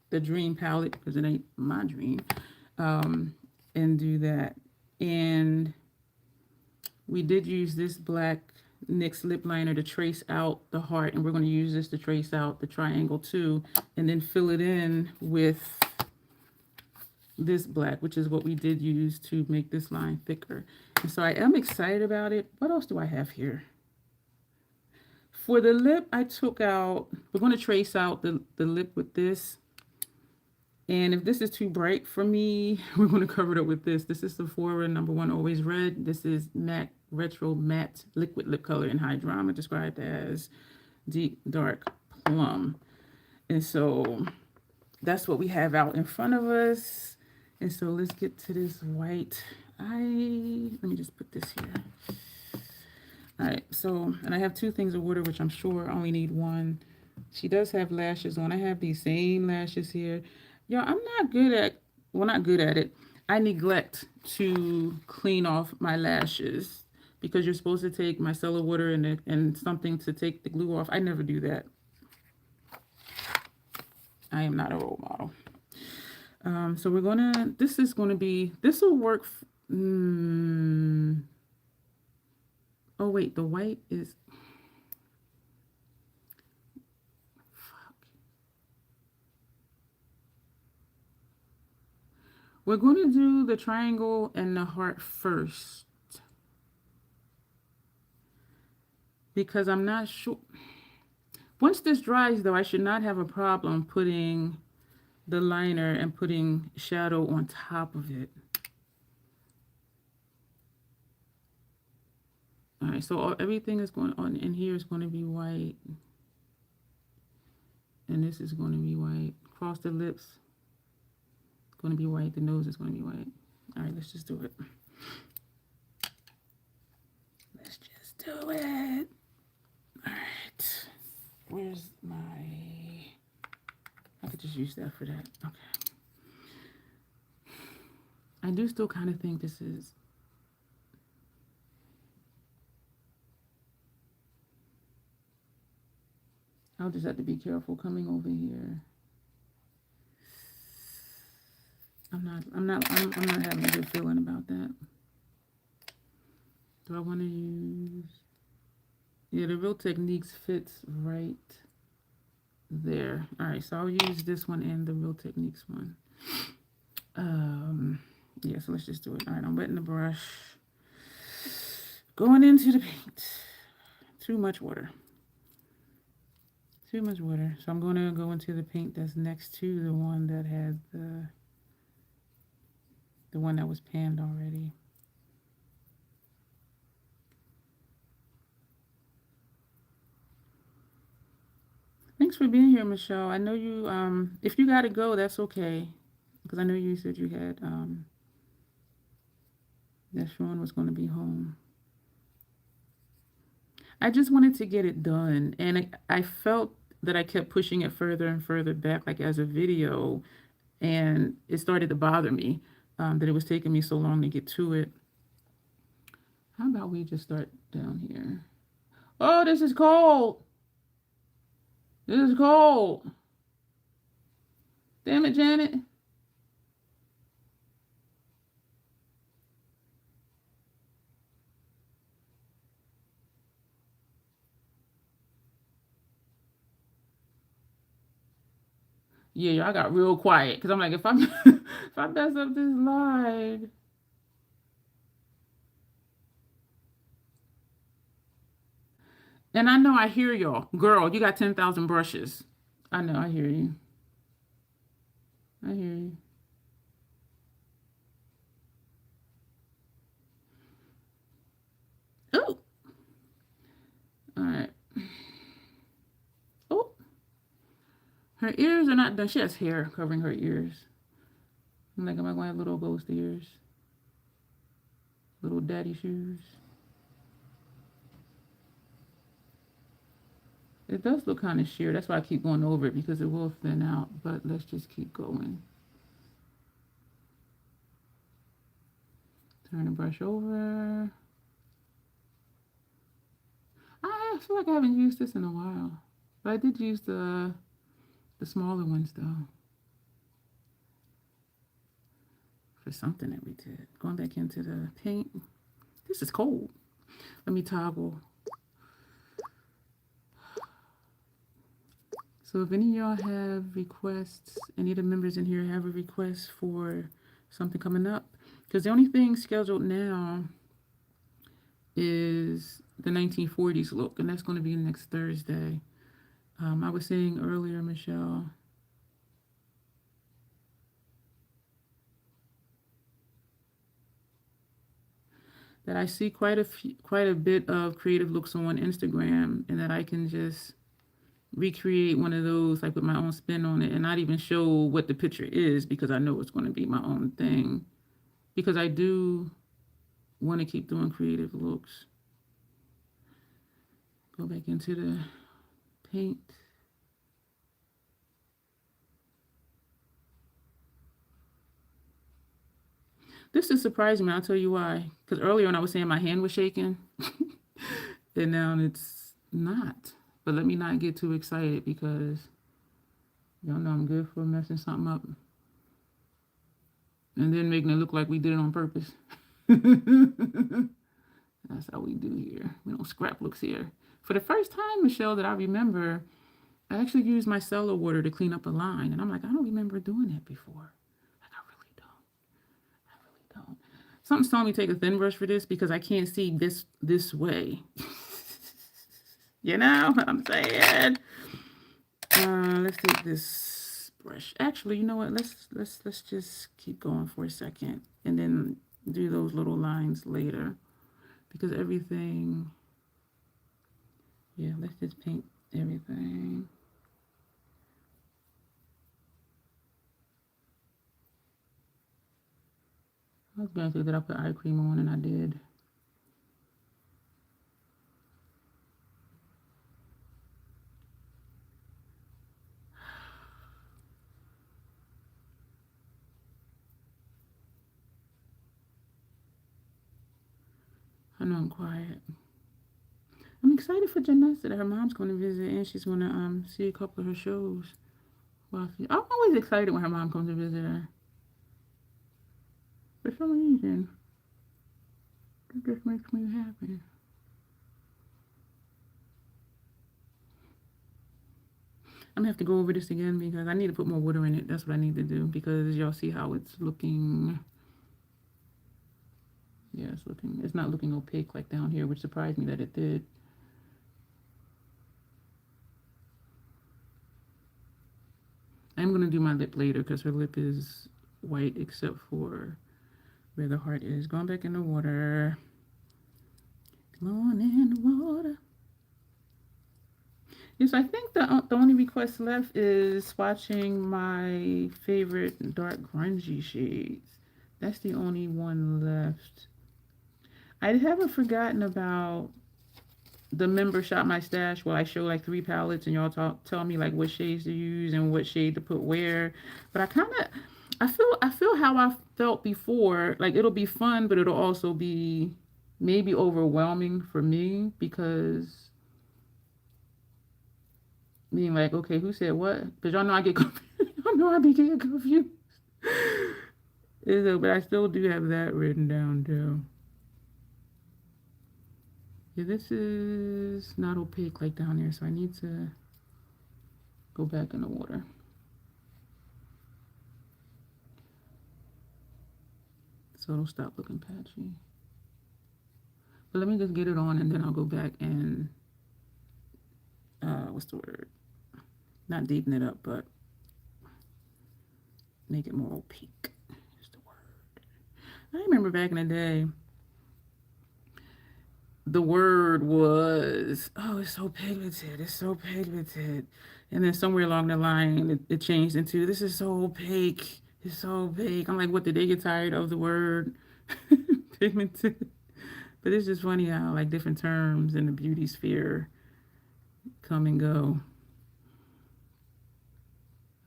the Dream palette, because it ain't my dream, and do that. And we did use this black NYX lip liner to trace out the heart, and we're going to use this to trace out the triangle too, and then fill it in with this black, which is what we did use to make this line thicker. And so I am excited about it. What else do I have here? For the lip, I took out, we're going to trace out the lip with this. And if this is too bright for me, we're going to cover it up with this. This is Sephora #1 Always Red. This is MAC Retro Matte Liquid Lip Color in High Drama, described as Deep Dark Plum. And so that's what we have out in front of us. And so let's get to this white. Let me just put this here. All right, so, and I have 2 things of water, which I'm sure I only need 1. She does have lashes on. I have these same lashes here. Y'all, I'm not good at, well, not good at it. I neglect to clean off my lashes because you're supposed to take micellar water and something to take the glue off. I never do that. I am not a role model. So we're gonna, this will work. Oh wait, the white is, fuck. We're gonna do the triangle and the heart first, because I'm not sure. Once this dries though, I should not have a problem putting the liner and putting shadow on top of it. right, so everything is going on in here is going to be white. And this is going to be white. Across the lips, it's going to be white. The nose is going to be white. All right, let's just do it. Let's just do it. All right. Where's my... I could just use that for that. Okay. I do still kind of think this is... I'll just have to be careful coming over here. I'm not having a good feeling about that. Do I want to use... Yeah, the Real Techniques fits right there. All right, so I'll use this one and the Real Techniques one. Yeah, so let's just do it. All right, I'm wetting the brush. Going into the paint. Too much water. Too much water. So I'm going to go into the paint that's next to the one that had the one that was panned already. Thanks for being here, Michelle. I know you, if you got to go, that's okay. Because I know you said you had, that Sean was going to be home. I just wanted to get it done. And I felt that I kept pushing it further and further back, like as a video. And it started to bother me that it was taking me so long to get to it. How about we just start down here? Oh, this is cold. This is cold. Damn it, Janet. Yeah, y'all got real quiet because I'm like, if I if I mess up this slide. And I know I hear y'all. Girl, you got 10,000 brushes. I know, I hear you. I hear you. Oh. All right. Oh. Her ears are not done. She has hair covering her ears. I'm like, am I going to have little ghost ears? Little daddy shoes. It does look kind of sheer. That's why I keep going over it, because it will thin out. But let's just keep going. Turn the brush over. I feel like I haven't used this in a while. But I did use the smaller ones, though. For something that we did. Going back into the paint. This is cold. Let me toggle. So if any of y'all have requests, any of the members in here have a request for something coming up, because the only thing scheduled now is the 1940s look, and that's going to be next Thursday. I was saying earlier, Michelle, that I see quite a bit of creative looks on Instagram, and that I can just recreate one of those, like with my own spin on it, and not even show what the picture is, because I know it's going to be my own thing, because I do want to keep doing creative looks. Go back into the paint. This is surprising me. I'll tell you why. Because earlier when I was saying my hand was shaking, and now it's not. But let me not get too excited, because y'all know I'm good for messing something up and then making it look like we did it on purpose. That's how we do here. We don't scrap looks here. For the first time, Michelle, that I remember, I actually used micellar water to clean up a line. And I'm like, I don't remember doing that before. Like, I really don't. Something's telling me to take a thin brush for this, because I can't see this way. You know what I'm saying? Let's take this brush. Actually, you know what? Let's just keep going for a second, and then do those little lines later, because everything Yeah, let's just paint everything. I was going to say that I put eye cream on, and I did. I know I'm quiet. I'm excited for Janessa that her mom's going to visit, and she's going to see a couple of her shows. Well, I'm always excited when her mom comes to visit her. For some reason, it just makes me happy. I'm gonna have to go over this again because I need to put more water in it. That's what I need to do because y'all see how it's looking. Yeah, it's not looking opaque like down here, which surprised me that it did. I'm gonna do my lip later because her lip is white except for where the heart is. Going back in the water. Going in the water. Yes, I think the only request left is swatching my favorite dark grungy shades. That's the only one left. I haven't forgotten about the member shop my stash where I show like 3 palettes and y'all tell me like what shades to use and what shade to put where. But I feel how I felt before. Like it'll be fun, but it'll also be maybe overwhelming for me because being like, okay, who said what? Because y'all know I get confused. Y'all know I be getting confused. But I still do have that written down too. Yeah, this is not opaque like down there, so I need to go back in the water. So it'll stop looking patchy. But let me just get it on and then I'll go back and, what's the word? Not deepen it up, but make it more opaque is the word. I remember back in the day, the word was, oh, it's so pigmented, it's so pigmented. And then somewhere along the line, it changed into, this is so opaque, it's so opaque. I'm like, what, did they get tired of the word pigmented? But it's just funny how like different terms in the beauty sphere come and go.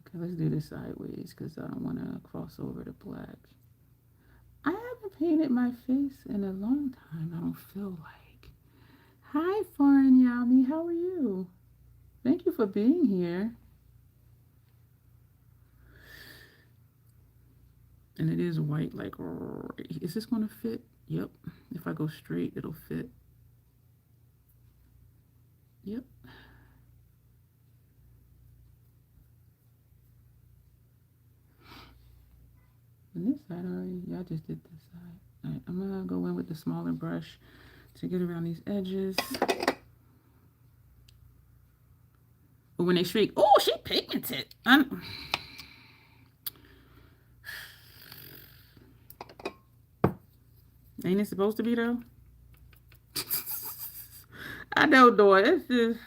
Okay, let's do this sideways because I don't want to cross over to black. I haven't painted my face in a long time, I don't feel like. Hi, Foreign Yami, how are you? Thank you for being here. And it is white, like, is this going to fit? Yep. If I go straight, it'll fit. Yep. And this side already, yeah, I just did this side. All right, I'm going to go in with the smaller brush to get around these edges. But when they shriek, oh, she pigmented. Ain't it supposed to be, though? I know, Dora. It's just...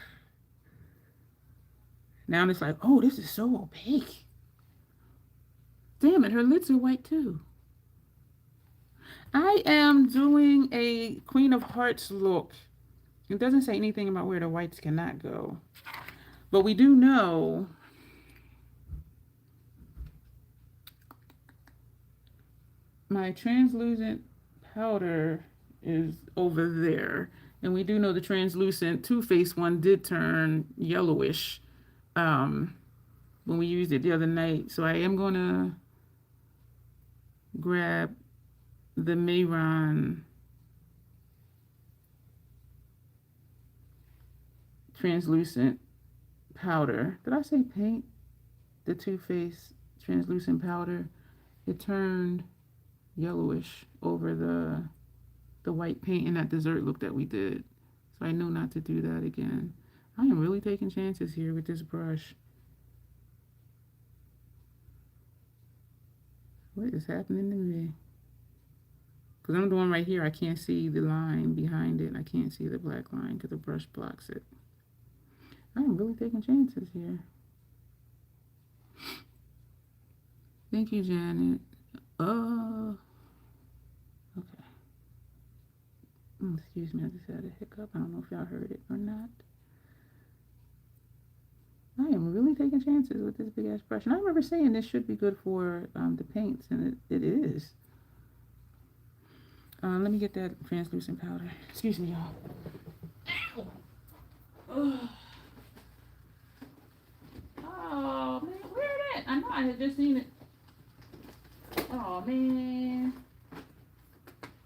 Now it's like, oh, this is so opaque. Damn it, her lids are white, too. I am doing a Queen of Hearts look. It doesn't say anything about where the whites cannot go. But we do know my translucent powder is over there. And we do know the translucent Too Faced one did turn yellowish when we used it the other night. So I am going to grab the Mayron translucent powder. Did I say paint? The Too Faced translucent powder. It turned yellowish over the white paint in that dessert look that we did. So I know not to do that again. I am really taking chances here with this brush. What is happening to me? Because I'm doing right here, I can't see the line behind it. I can't see the black line because the brush blocks it. I'm really taking chances here. Thank you, Janet. Okay. Excuse me, I just had a hiccup. I don't know if y'all heard it or not. I am really taking chances with this big ass brush. And I remember saying this should be good for the paints, and it is. Let me get that translucent powder. Excuse me, y'all. Ow. Oh, man, where that? I know I had just seen it. Oh, man.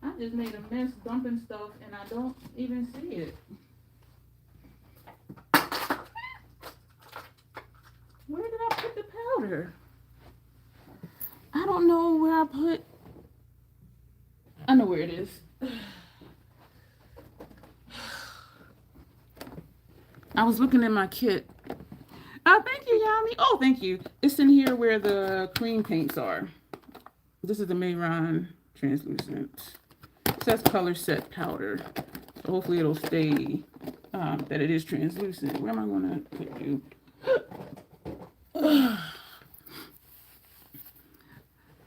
I just made a mess dumping stuff, and I don't even see it. Where did I put the powder? I don't know where I put... I know where it is. I was looking in my kit. Oh, thank you, Yami. Oh, thank you. It's in here where the cream paints are. This is the Mayron translucent. It says color set powder. So hopefully it'll stay that it is translucent. Where am I going to put you?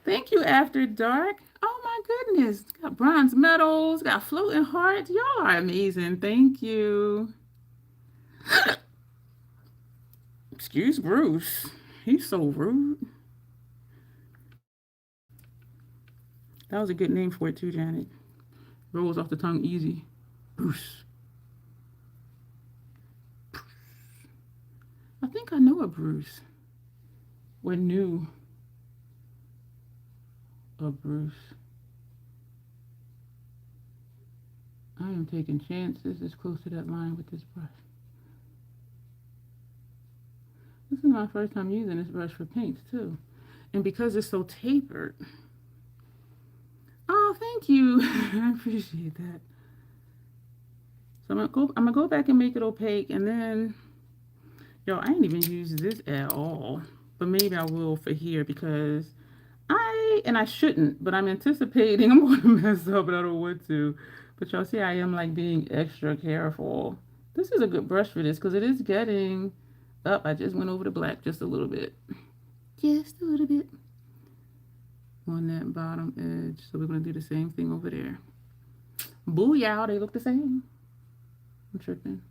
Thank you, After Dark. Oh my goodness. Got bronze medals, got floating hearts. Y'all are amazing. Thank you. Excuse Bruce. He's so rude. That was a good name for it too, Janet. Rolls off the tongue easy. Bruce. I think I know a Bruce. Or knew a Bruce. I am taking chances as close to that line with this brush. This is my first time using this brush for paints too. And because it's so tapered. Oh, thank you. I appreciate that. So I'm gonna go back and make it opaque, and then, yo, I ain't even used this at all. But maybe I will for here because I shouldn't, but I'm anticipating I'm going to mess up, but I don't want to. But y'all see I am like being extra careful. This is a good brush for this because it is getting up. I just went over the black just a little bit. Just a little bit. On that bottom edge. So we're going to do the same thing over there. Booyah, they look the same. I'm tripping.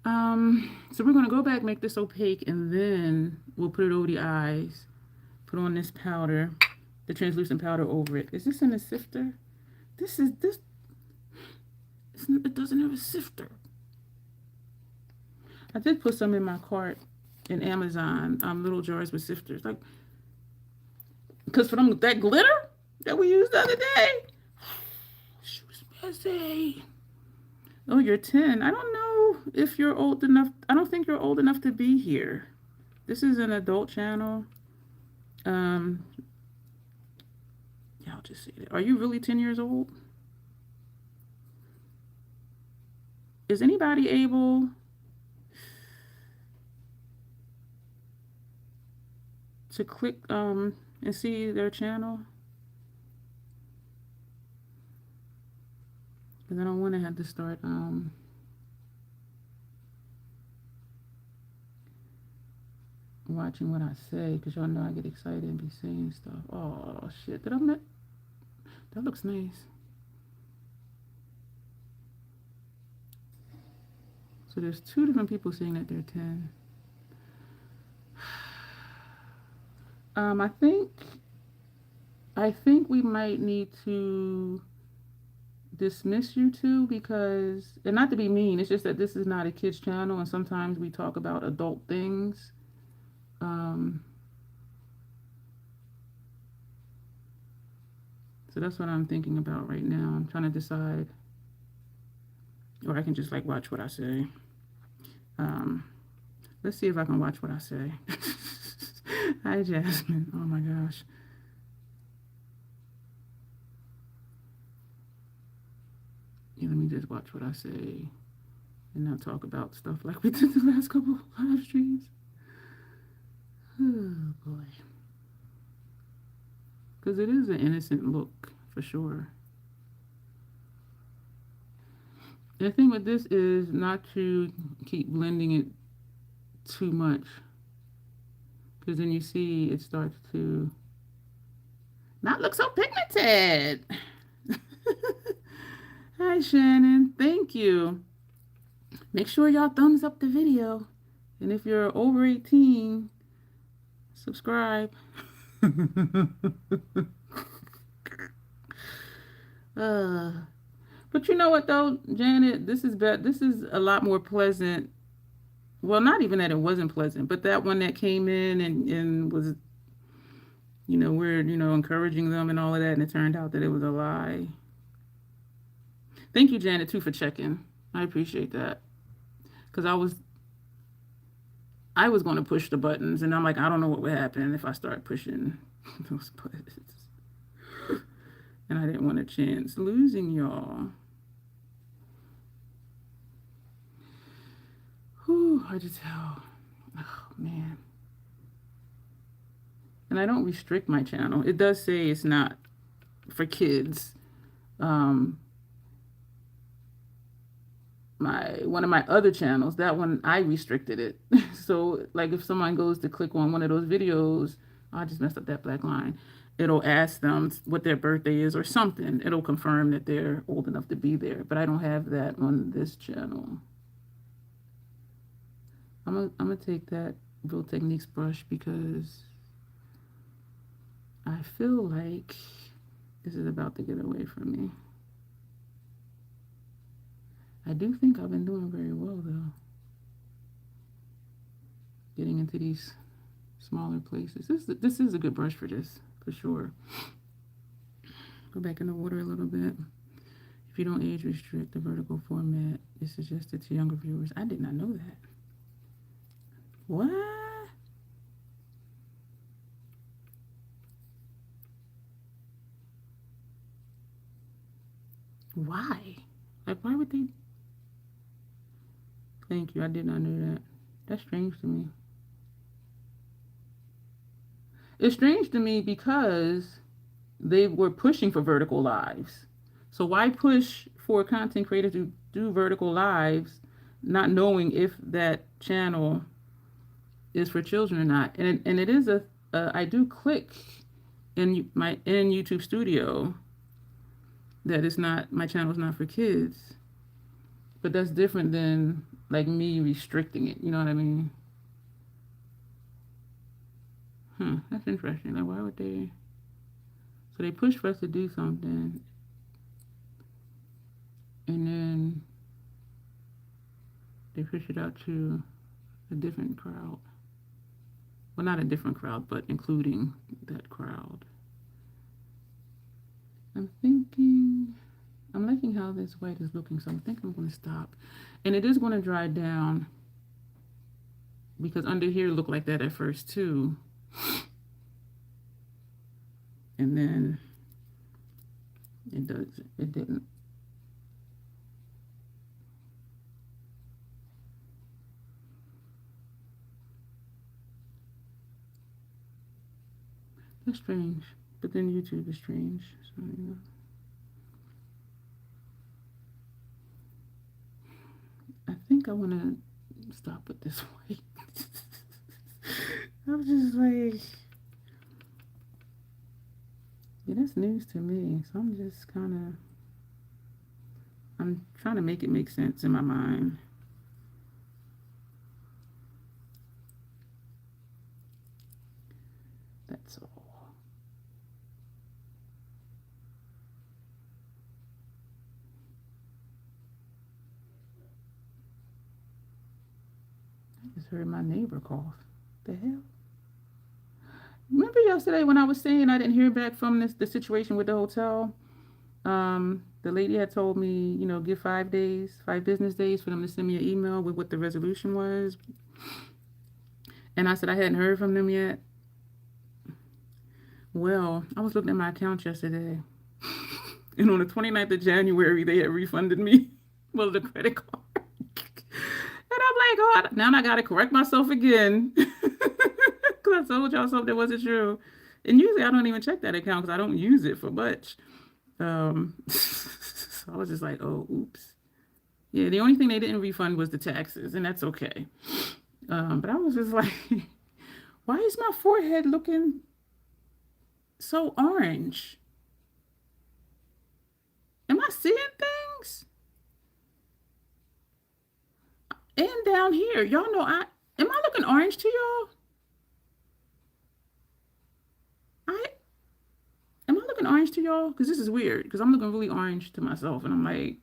So we're going to go back, make this opaque, and then we'll put it over the eyes. Put on this powder, the translucent powder over it. Is this in a sifter? It doesn't have a sifter. I did put some in my cart in Amazon, little jars with sifters. Like, because for them, that glitter that we used the other day, she was busy. Oh, you're 10. I don't know if you're old enough. I don't think you're old enough to be here. This is an adult channel. Yeah, I'll just say that. Are you really 10 years old? Is anybody able to click and see their channel? Because I don't want to have to start watching what I say, because y'all know I get excited and be saying stuff. Oh shit, did I met? That looks nice. So there's 2 different people saying that they're 10. I think we might need to dismiss you 2 because, and not to be mean, it's just that this is not a kids channel and sometimes we talk about adult things. So that's what I'm thinking about right now. I'm trying to decide, or I can just like watch what I say. Let's see if I can watch what I say. Hi, Jasmine. Oh my gosh. Yeah, let me just watch what I say and not talk about stuff like we did the last couple of live streams. Oh boy. Because it is an innocent look for sure. The thing with this is not to keep blending it too much. Because then you see it starts to not look so pigmented. Hi, Shannon. Thank you. Make sure y'all thumbs up the video. And if you're over 18, subscribe. But you know what though, Janet, this is a lot more pleasant. Well, not even that it wasn't pleasant, but that one that came in and was, we're, encouraging them and all of that, and it turned out that it was a lie. Thank you, Janet, too, for checking. I appreciate that. Because I was going to push the buttons, and I'm like, I don't know what would happen if I start pushing those buttons. And I didn't want a chance losing y'all. Whew, hard to tell. Oh, man. And I don't restrict my channel. It does say it's not for kids. One of my other channels, that one, I restricted it. So, like, if someone goes to click on one of those videos, I just messed up that black line. It'll ask them what their birthday is or something. It'll confirm that they're old enough to be there. But I don't have that on this channel. I'm gonna take that Real Techniques brush because I feel like this is about to get away from me. I do think I've been doing very well, though. Getting into these smaller places. This is a good brush for this, for sure. Go back in the water a little bit. If you don't age restrict, the vertical format is suggested to younger viewers. I did not know that. What? Why? Like, why would they? Thank you. I did not know that. That's strange to me. It's strange to me because they were pushing for vertical lives. So why push for content creators to do vertical lives, not knowing if that channel is for children or not? And it is I do click in YouTube Studio that it's not, my channel is not for kids, but that's different than like me restricting it. You know what I mean? That's interesting. Like, why would they? So they push for us to do something, and then they push it out to a different crowd. Well, not a different crowd, but including that crowd. I'm liking how this white is looking, so I think I'm going to stop. And it is going to dry down because under here looked like that at first too. And then it didn't. That's strange, but then YouTube is strange, so I think I want to stop with this white. I'm just like, yeah, that's news to me. So I'm just I'm trying to make it make sense in my mind. That's all. I just heard my neighbor cough. The hell? Remember yesterday when I was saying I didn't hear back from the situation with the hotel? The lady had told me, give 5 business days for them to send me an email with what the resolution was. And I said I hadn't heard from them yet. Well, I was looking at my account yesterday. And on the 29th of January, they had refunded me. Well, the credit card. And I'm like, oh, now I got to correct myself again. Because I told y'all something that wasn't true. And usually I don't even check that account because I don't use it for much. So I was just like, oh, oops. Yeah, the only thing they didn't refund was the taxes, and that's okay. But I was just like, why is my forehead looking so orange? Am I seeing things? And down here, y'all know am I looking orange to y'all? I am I looking orange to y'all? Because this is weird. Because I'm looking really orange to myself, and I'm like,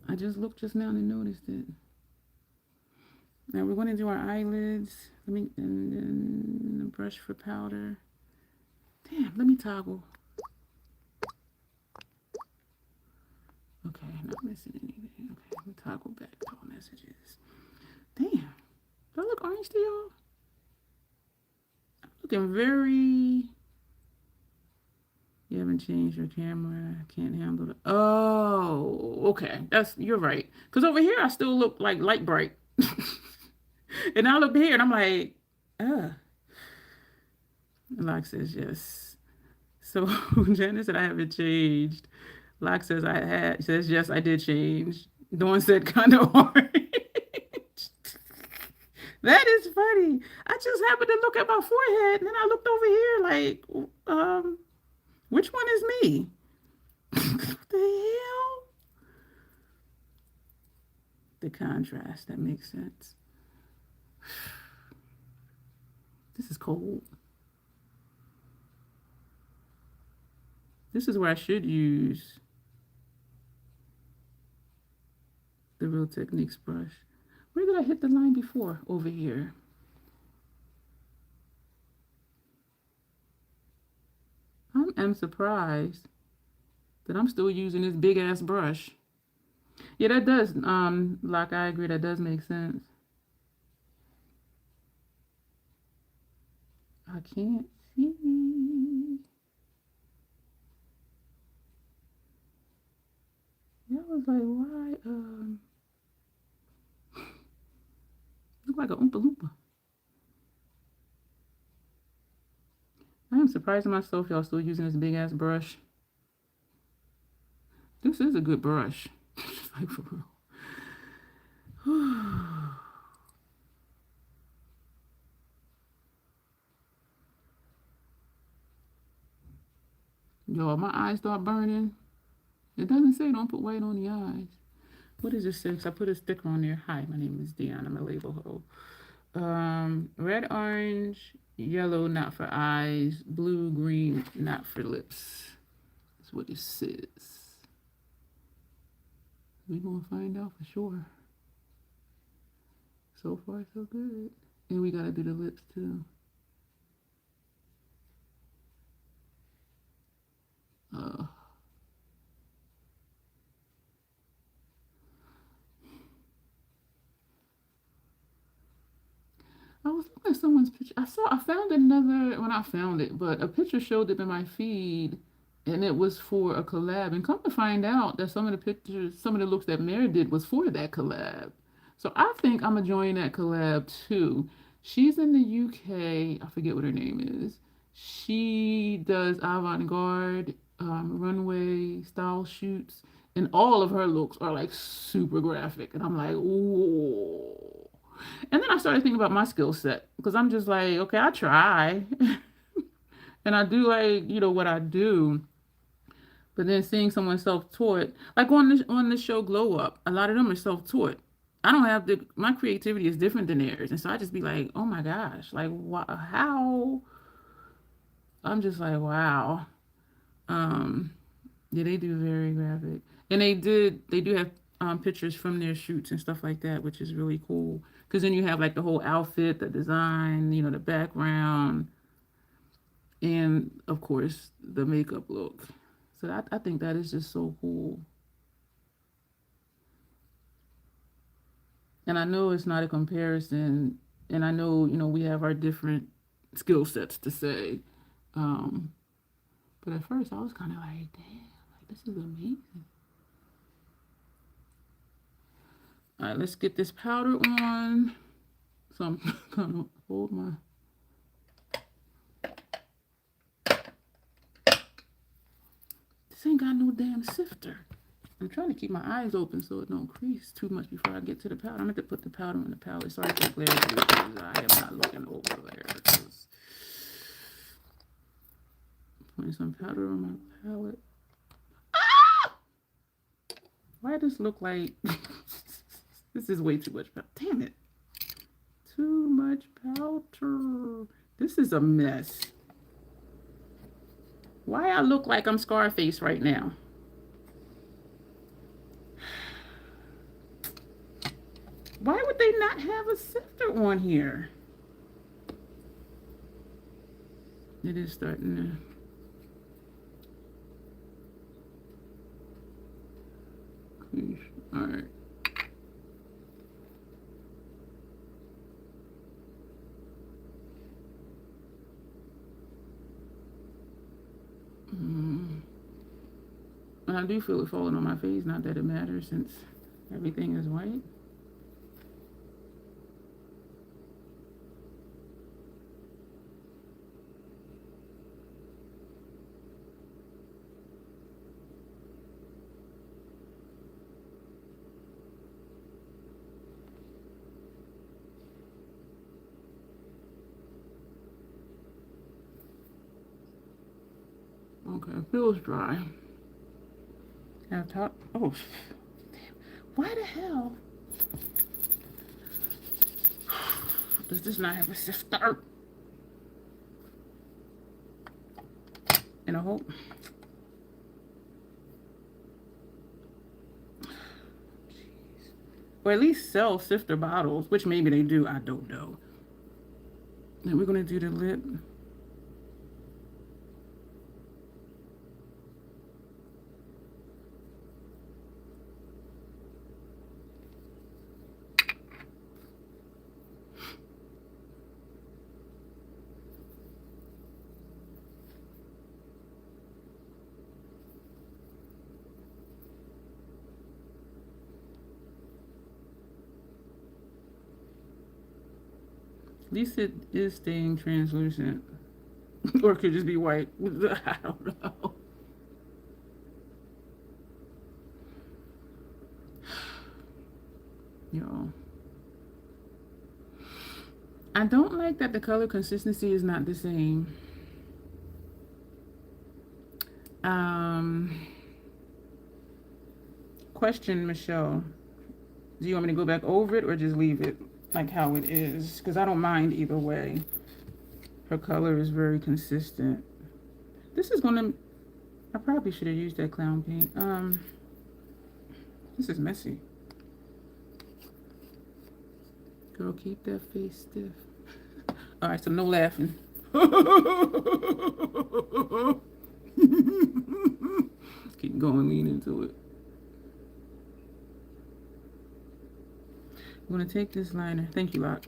I just looked just now and noticed it. Now we're going to do our eyelids. And then a brush for powder. Damn, let me toggle. Okay, not missing anything. Okay, let me toggle back to all messages. Damn, do I look orange to y'all? I'm looking very. You haven't changed your camera. Can't handle it. Oh, okay. You're right. Because over here I still look like light bright. And I look here and I'm like, Locke says yes. So Janice said I haven't changed. Locke says says yes, I did change. Dawn said kind of orange. That is funny. I just happened to look at my forehead and then I looked over here like, which one is me? What the hell? The contrast, that makes sense. This is cold. This is where I should use the Real Techniques brush. Where did I hit the line before? Over here. I'm surprised that I'm still using this big ass brush. Yeah, that does, Locke, I agree, that does make sense. I can't see. Yeah, I was like, why, look like a Oompa Loompa. I am surprised at myself y'all still using this big ass brush. This is a good brush. Like for real. Y'all, my eyes start burning. It doesn't say don't put white on the eyes. What does it say? I put a sticker on there. Hi, my name is Dion. I'm a label hoe. Red, orange, yellow, not for eyes. Blue, green, not for lips. That's what it says. We're going to find out for sure. So far, so good. And we got to do the lips, too. I was looking at someone's picture. I found another, when I found it, but a picture showed up in my feed and it was for a collab. And come to find out that some of the pictures, some of the looks that Mary did was for that collab. So I think I'm going to join that collab too. She's in the UK. I forget what her name is. She does avant-garde runway style shoots. And all of her looks are like super graphic. And I'm like, ooh. And then I started thinking about my skill set because I'm just like, okay, I try. And I do like, what I do. But then seeing someone self-taught, like on the show Glow Up, a lot of them are self-taught. I don't have my creativity is different than theirs. And so I just be like, oh my gosh, like how? I'm just like, wow. Yeah, they do very graphic. And they do have pictures from their shoots and stuff like that, which is really cool. Because then you have like the whole outfit, the design, the background, and of course the makeup look. So I think that is just so cool. And I know it's not a comparison, and I know, we have our different skill sets to say. But at first I was kind of like, damn, like this is amazing. All right, let's get this powder on. So I'm gonna hold my. This ain't got no damn sifter. I'm trying to keep my eyes open so it don't crease too much before I get to the powder. I'm going to put the powder on the palette. Sorry for the glare because I am not looking over there. Putting some powder on my palette. Ah! Why does this look like... This is way too much powder. Damn it. Too much powder. This is a mess. Why I look like I'm Scarface right now? Why would they not have a sifter on here? It is starting to... All right. And I do feel it falling on my face, not that it matters since everything is white. Okay, it feels dry. Now top. Oh, damn. Why the hell does this not have a sifter? And I hope. Jeez. Or at least sell sifter bottles, which maybe they do. I don't know. And we're gonna do the lip. At least it is staying translucent. Or it could just be white. I don't know. Y'all. I don't like that the color consistency is not the same. Question, Michelle. Do you want me to go back over it or just leave it like how it is? Because I don't mind either way. Her color is very consistent. This is gonna... I probably should have used that clown paint. This is messy. Girl, keep that face stiff. All right, so no laughing. Keep going, lean into it. I'm gonna take this liner. Thank you, Locke.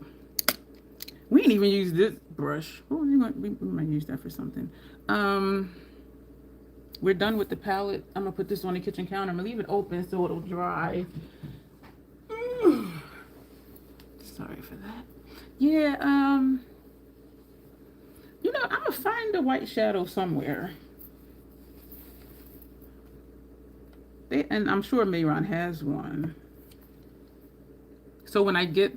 We ain't even use this brush. Oh, we might use that for something. We're done with the palette. I'm gonna put this on the kitchen counter. I'm gonna leave it open so it'll dry. Sorry for that. Yeah, you know, I'm gonna find the white shadow somewhere. And I'm sure Mayron has one. So when I get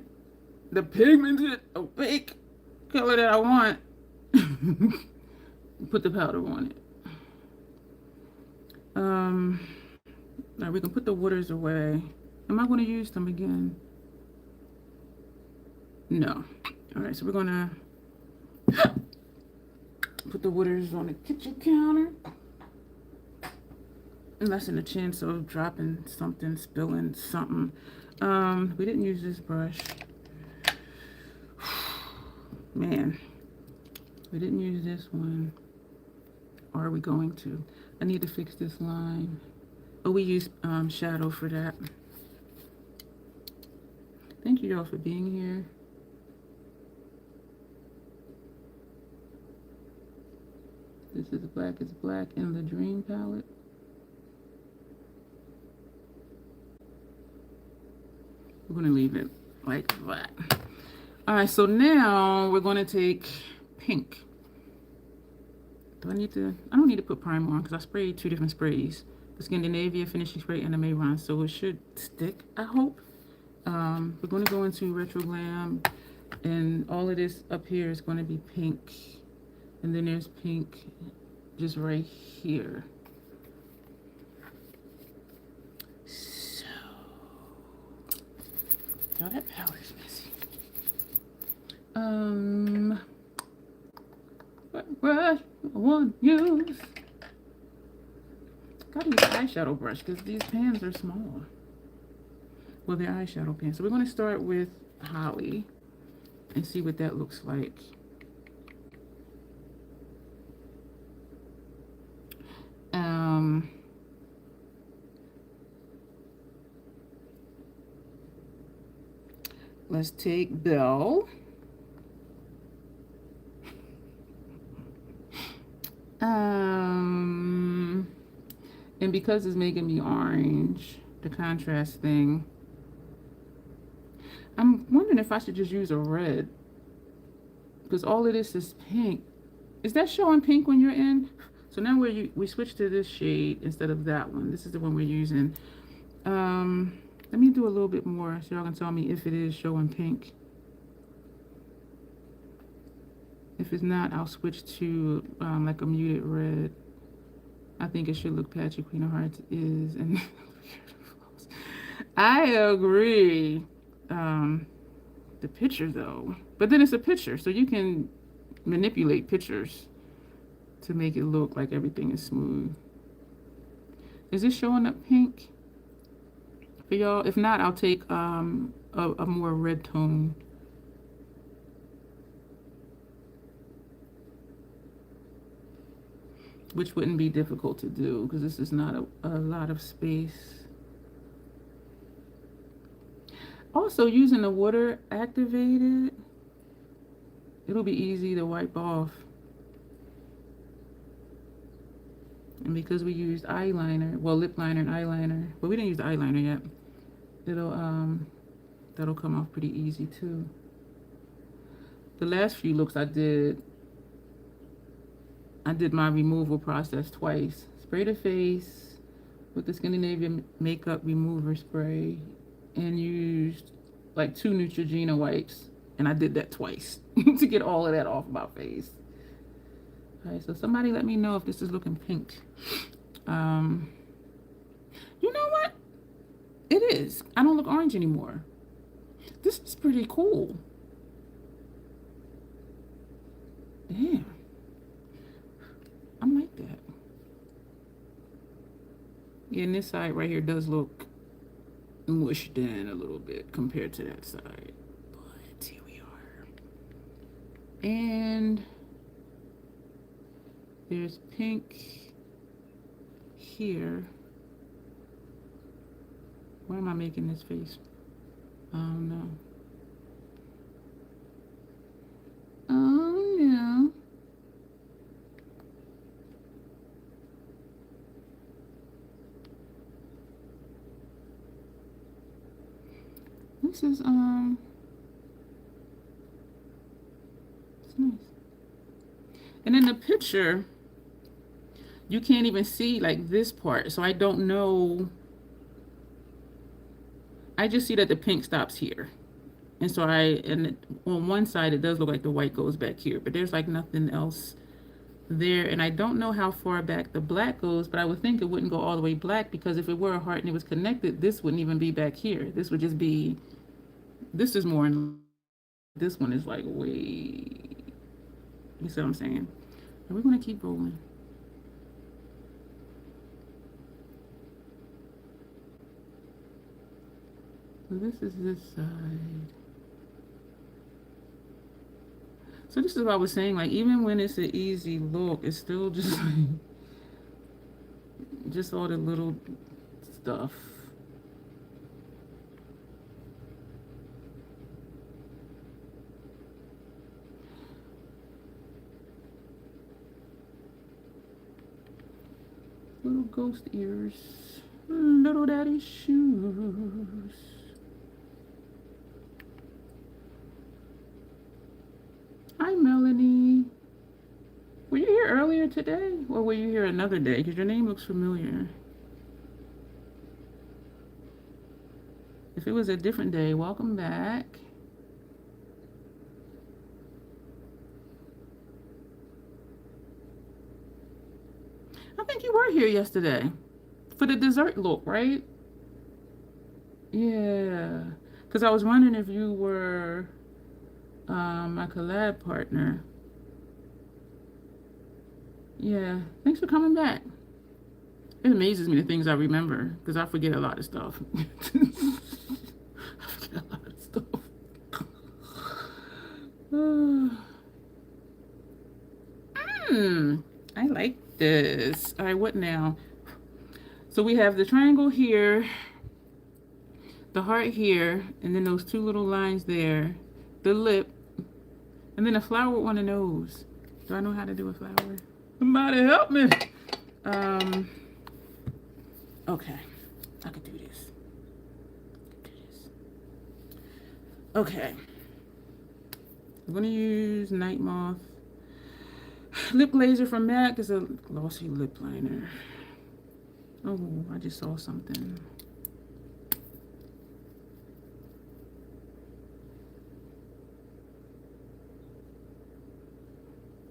the pigmented opaque color that I want, put the powder on it. Now we can put the waters away. Am I going to use them again? No. All right, so we're gonna put the waters on the kitchen counter. Lessen the chance of dropping something, spilling something. We didn't use this brush. Man, we didn't use this one. Or are we going to? I need to fix this line. Oh, we used shadow for that. Thank you all for being here. This is Black is Black in the Dream palette. We're going to leave it like that. All right, so now we're going to take pink. Do I need to? I don't need to put primer on because I sprayed 2 different sprays. the Scandinavia finishing spray and the Mayron, so it should stick, I hope. We're going to go into Retro Glam, and all of this up here is going to be pink, and then there's pink just right here. So, y'all, that palette is messy. What brush I want to use? Gotta use eyeshadow brush because these pans are small. Well, they're eyeshadow pans. So we're going to start with Holly and see what that looks like. Let's take Belle. And because it's making me orange, the contrast thing, I'm wondering if I should just use a red, because all of this is pink. Is that showing pink when you're in? So now we switch to this shade instead of that one. This is the one we're using. Let me do a little bit more so y'all can tell me if it is showing pink. If it's not, I'll switch to like a muted red. I think it should look patchy. Queen of Hearts is, and I agree. The picture though, but then it's a picture, so you can manipulate pictures to make it look like everything is smooth. Is this showing up pink for y'all? If not, I'll take a more red tone. Which wouldn't be difficult to do because this is not a lot of space. Also, using the water activated, it'll be easy to wipe off. And because we used eyeliner, well, lip liner and eyeliner, but we didn't use the eyeliner yet, that'll come off pretty easy too. The last few looks I did my removal process twice. Spray the face with the Scandinavian makeup remover spray and used like 2 Neutrogena wipes, and I did that twice to get all of that off my face. All right, so somebody let me know if this is looking pink. You know what? It is. I don't look orange anymore. This is pretty cool. Damn. I like that. Yeah, and this side right here does look mushed in a little bit compared to that side. But here we are. And there's pink here. Why am I making this face? I don't know. Oh no. This is it's nice. And in the picture, you can't even see like this part, so I don't know. I just see that the pink stops here, and so on one side it does look like the white goes back here, but there's like nothing else there, and I don't know how far back the black goes, but I would think it wouldn't go all the way black, because if it were a heart and it was connected, this wouldn't even be back here. This would just be, this is more in, this one is like way, you see what I'm saying? And we're gonna keep rolling. So this is this side. So this is what I was saying, like even when it's an easy look, it's still just like, just all the little stuff. Little ghost ears, little daddy shoes. Hi, Melanie. Were you here earlier today, or were you here another day? Because your name looks familiar. If it was a different day, welcome back. I think you were here yesterday for the dessert look, right? Yeah. Because I was wondering if you were my collab partner. Yeah. Thanks for coming back. It amazes me the things I remember because I forget a lot of stuff. I forget a lot of stuff. I like this. All right, what now? So we have the triangle here, the heart here, and then those two little lines there, the lip, and then a flower on the nose. Do I know how to do a flower? Somebody help me. Okay, I could do this. Okay, I'm gonna use Night Moth. Lip Glazer from MAC is a glossy lip liner. Oh, I just saw something.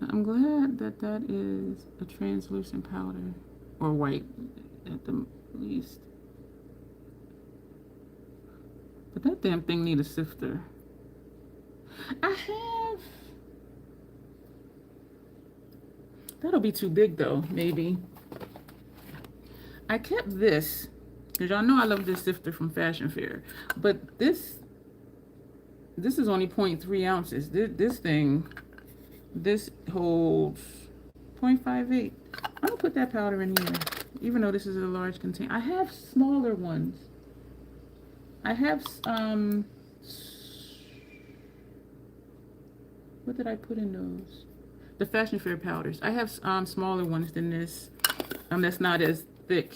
I'm glad that that is a translucent powder, or white at the least. But that damn thing need a sifter. I have. That'll be too big though, maybe. I kept this, because y'all know I love this sifter from Fashion Fair. But this is only 0.3 ounces. This thing, this holds 0.58. I'm gonna put that powder in here, even though this is a large container. I have smaller ones. I have, what did I put in those? The Fashion Fair powders. I have smaller ones than this. That's not as thick.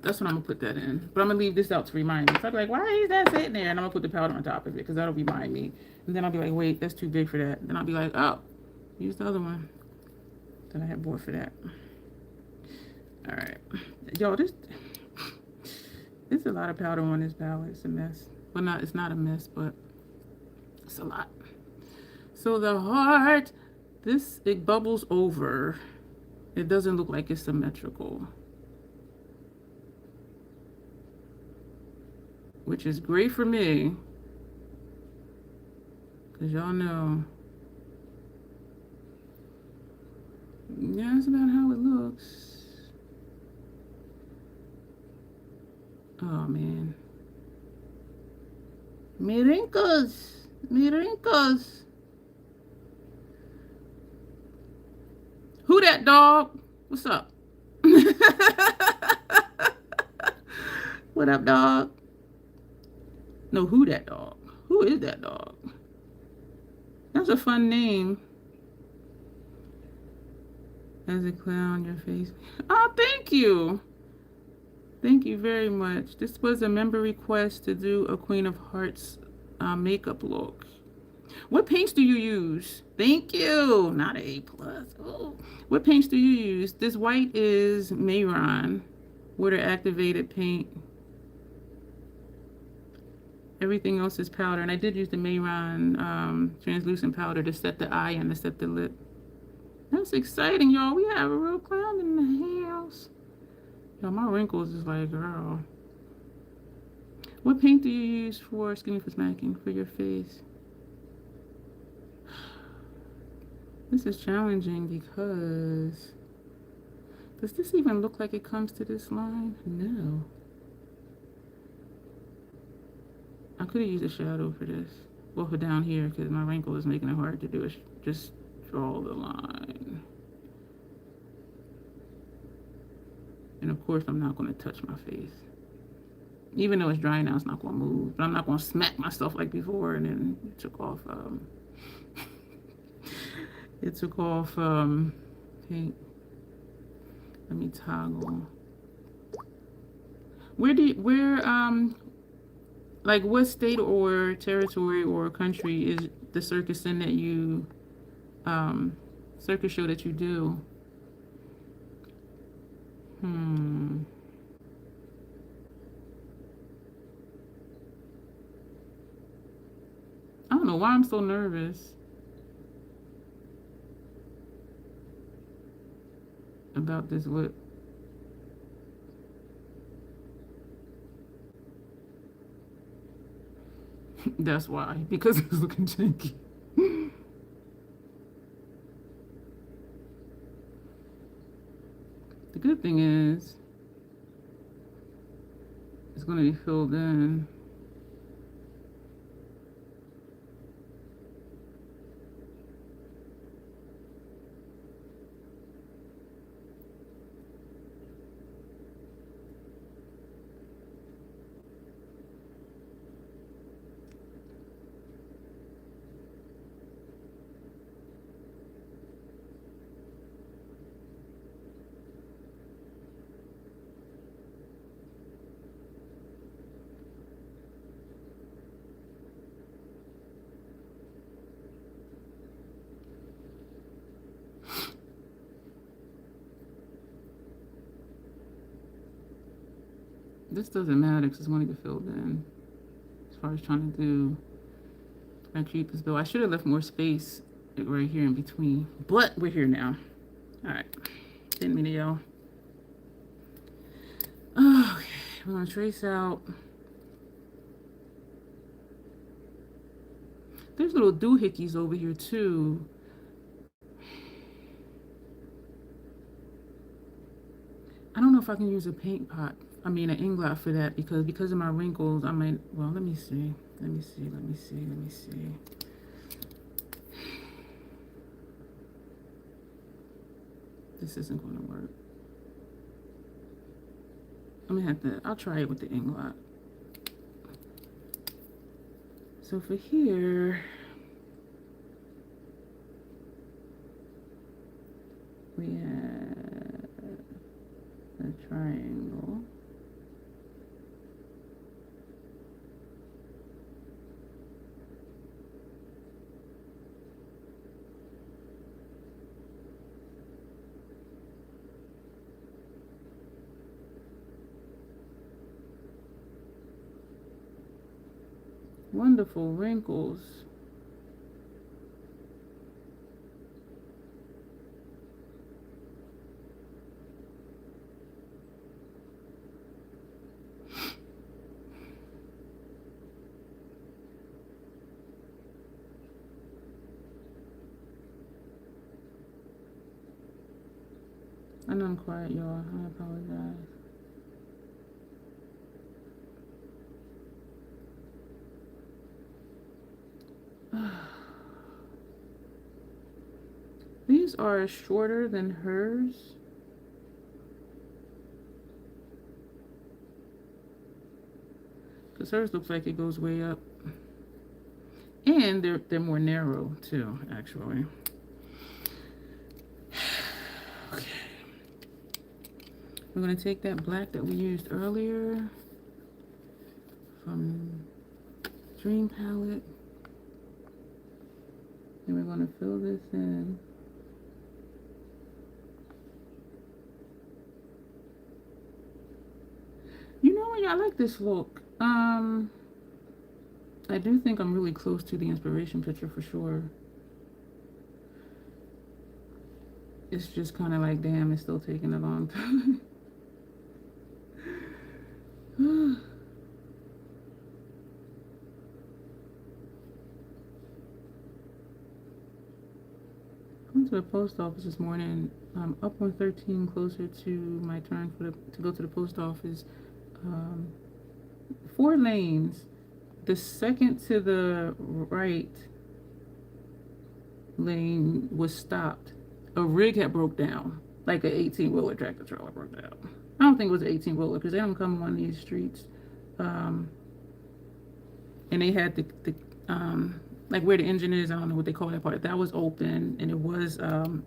That's what I'm gonna put that in. But I'm gonna leave this out to remind me. So I'll be like, why is that sitting there? And I'm gonna put the powder on top of it because that'll remind me. And then I'll be like, wait, that's too big for that. Then I'll be like, oh, use the other one that I had bought for that. All right, yo, there's a lot of powder on this palette. It's a mess. Well, it's not a mess, but it's a lot. So the heart, it bubbles over. It doesn't look like it's symmetrical, which is great for me, because y'all know, yeah, that's about how it looks. Oh man, me wrinkles, me wrinkles. Who that dog? What's up? What up, dog? No, who that dog? Who is that dog? That's a fun name. As a clown, your face. Oh, thank you. Thank you very much. This was a member request to do a Queen of Hearts makeup look. What paints do you use? Thank you. Not an A+. Oh. What paints do you use? This white is Mayron, water activated paint. Everything else is powder. And I did use the Mayron translucent powder to set the eye and to set the lip. That's exciting, y'all. We have a real clown in the house. Yo, my wrinkles is like, girl. What paint do you use for Skinny for Smacking for your face? This is challenging because does this even look like it comes to this line? No. I could have used a shadow for this. Well, for down here, because my wrinkle is making it hard to do it. Just draw the line. And of course, I'm not going to touch my face. Even though it's dry now, it's not going to move. But I'm not going to smack myself like before. And then it took off, paint. Let me toggle. Like what state or territory or country is the circus in that you, circus show that you do? don't know why I'm so nervous about this lip. That's why, because it's looking janky. The good thing is, it's going to be filled in. This doesn't matter because it's going to get filled in. As far as trying to do, I create this bill. I should have left more space right here in between, but we're here now. All right, didn't mean to yell. Okay, we're gonna trace out. There's little doohickeys over here too. I don't know if I can use a paint pot. I mean an inglot for that because of my wrinkles. I might. Well, let me see. Let me see. Let me see. Let me see. This isn't going to work. I'm gonna have to. I'll try it with the inglot. So for here, we have a triangle. Wonderful wrinkles. I know I'm quiet, y'all. I apologize. These are shorter than hers. Because hers looks like it goes way up. And they're more narrow too, actually. Okay. We're gonna take that black that we used earlier from Dream Palette. And we're gonna fill this in. You know what? I like this look. I do think I'm really close to the inspiration picture for sure. It's just kind of like, damn, it's still taking a long time. I went to the post office this morning. I'm up on 13, closer to my turn to go to the post office. 4 lanes. The second to the right lane was stopped. A rig had broke down, like an 18-wheeler tractor trailer broke down. I don't think it was an 18-wheeler because they don't come on these streets. And they had the like where the engine is, I don't know what they call that part. That was open, and it was and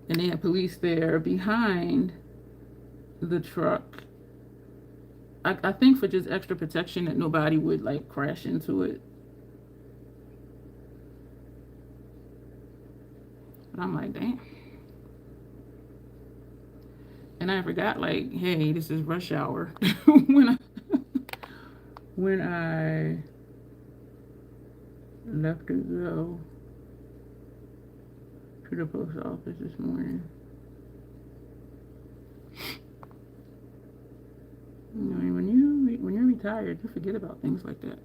they had police there behind the truck. I think for just extra protection that nobody would like crash into it. But I'm like, damn. And I forgot, like, hey, this is rush hour when I left to go to the post office this morning. You know, when you're retired, you forget about things like that.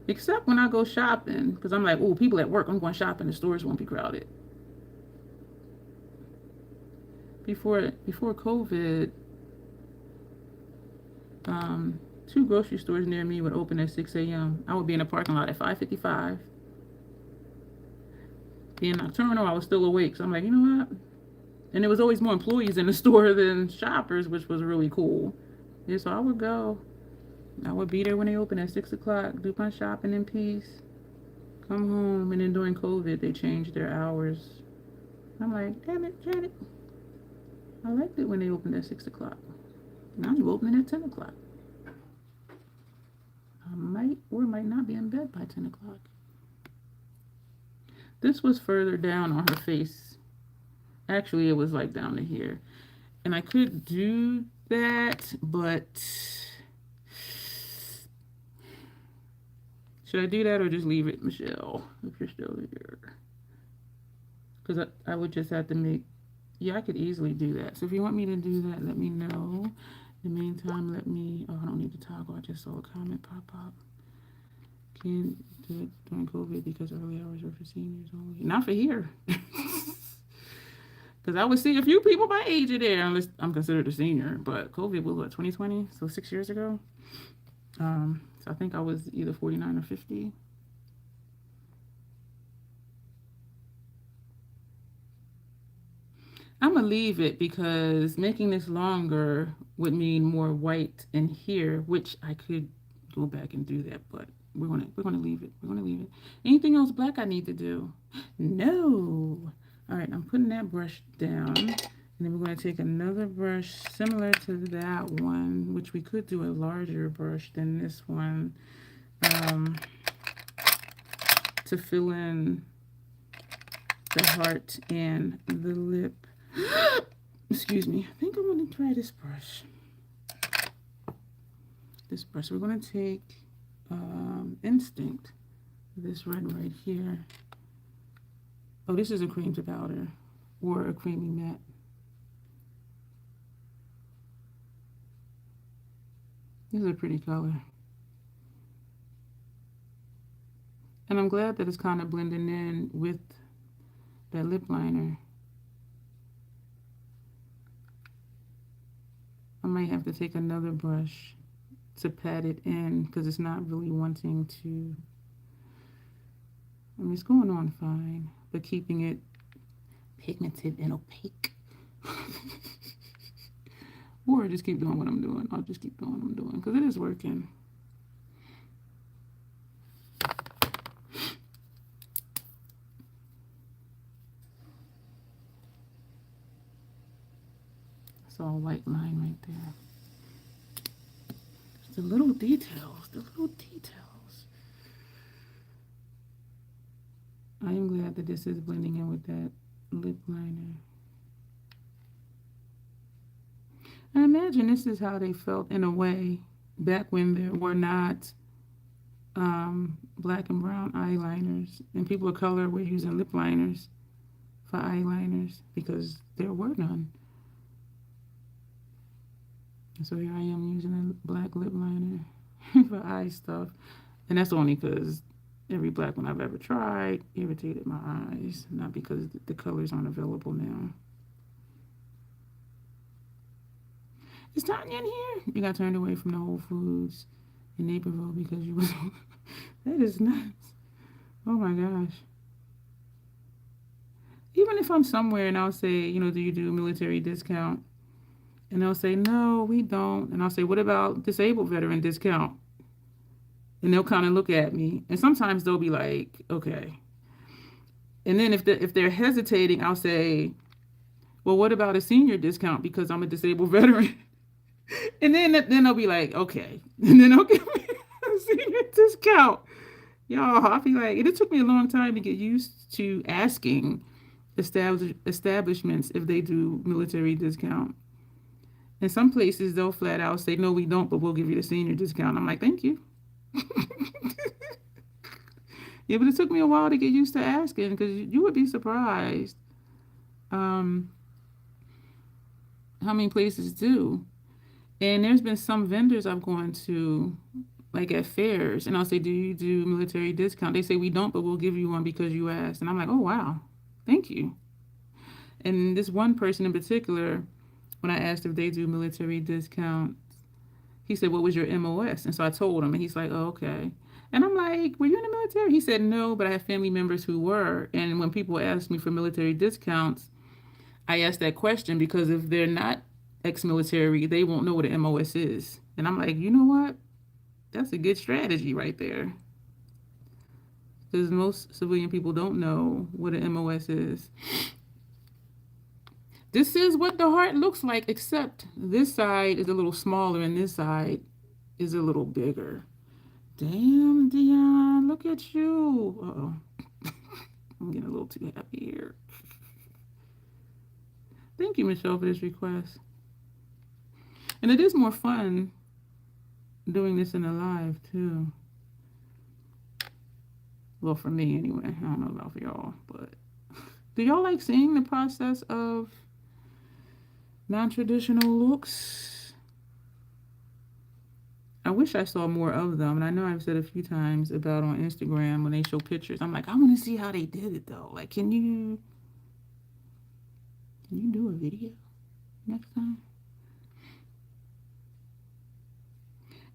Except when I go shopping, because I'm like, oh, people at work, I'm going shopping, the stores won't be crowded. Before COVID, 2 grocery stores near me would open at 6 a.m. I would be in the parking lot at 5:55. Being nocturnal, I was still awake, so I'm like, you know what? And there was always more employees in the store than shoppers, which was really cool. Yeah, so I would go. I would be there when they open at 6 o'clock, do my shopping in peace, come home, and then during COVID, they changed their hours. I'm like, damn it, Janet. I liked it when they opened at 6 o'clock. Now you're opening at 10 o'clock. I might or might not be in bed by 10 o'clock. This was further down on her face. Actually, it was like down to here. And I could do that, but should I do that or just leave it, Michelle, if you're still here? Because I would just have to make, yeah, I could easily do that. So if you want me to do that, let me know. In the meantime, I don't need to toggle. I just saw a comment pop up. Can't do it during COVID because early hours are for seniors only. Not for here. Because I would see a few people my age in there, unless I'm considered a senior. But COVID was what, 2020? So 6 years ago. So I think I was either 49 or 50. I'm going to leave it because making this longer would mean more white in here, which I could go back and do that, but we're gonna leave it. We're gonna leave it. Anything else black I need to do? No. All right, I'm putting that brush down, and then we're going to take another brush similar to that one, which we could do a larger brush than this one, to fill in the heart and the lip. Excuse me. I think I'm going to try this brush. We're going to take Instinct, this red right here. Oh, this is a cream to powder or a creamy matte. This is a pretty color. And I'm glad that it's kind of blending in with that lip liner. I might have to take another brush to pat it in because it's not really wanting to. I mean, it's going on fine, but keeping it pigmented and opaque. Or just keep doing what I'm doing. I'll just keep doing what I'm doing because it is working. It's all white line right there. Just the little details, I am glad that this is blending in with that lip liner. I imagine this is how they felt in a way back when there were not black and brown eyeliners, and people of color were using lip liners for eyeliners because there were none. So here I am using a black lip liner for eye stuff, and that's only because every black one I've ever tried irritated my eyes, not because the colors aren't available now. Is Tanya in here? You got turned away from the Whole Foods in Naperville because you was. That is nuts. Oh my gosh. Even if I'm somewhere and I'll say, you know, do you do military discount? And they'll say, no, we don't. And I'll say, what about disabled veteran discount? And they'll kind of look at me. And sometimes they'll be like, okay. And then if they're hesitating, I'll say, well, what about a senior discount because I'm a disabled veteran? And then they'll be like, okay. And then they'll give me a senior discount. Y'all, I feel like, and it took me a long time to get used to asking establishments if they do military discount. And some places they'll flat out say, no, we don't, but we'll give you the senior discount. I'm like, thank you. Yeah, but it took me a while to get used to asking because you would be surprised um, how many places do. And there's been some vendors I've gone to, like at fairs, and I'll say, do you do military discount? They say, we don't, but we'll give you one because you asked. And I'm like, oh, wow, thank you. And this one person in particular, when I asked if they do military discount, he said, what was your MOS? And so I told him, and he's like, oh, okay. And I'm like, were you in the military? He said, no, but I have family members who were. And when people ask me for military discounts, I ask that question because if they're not ex-military, they won't know what an MOS is. And I'm like, you know what? That's a good strategy right there. Because most civilian people don't know what an MOS is. This is what the heart looks like, except this side is a little smaller and this side is a little bigger. Damn, Dion, look at you. Uh-oh. I'm getting a little too happy here. Thank you, Michelle, for this request. And it is more fun doing this in a live, too. Well, for me, anyway. I don't know about for y'all, but do y'all like seeing the process of non-traditional looks? I wish I saw more of them, and I know I've said a few times about on Instagram when they show pictures. I'm like, I want to see how they did it, though. Like, can you do a video next time?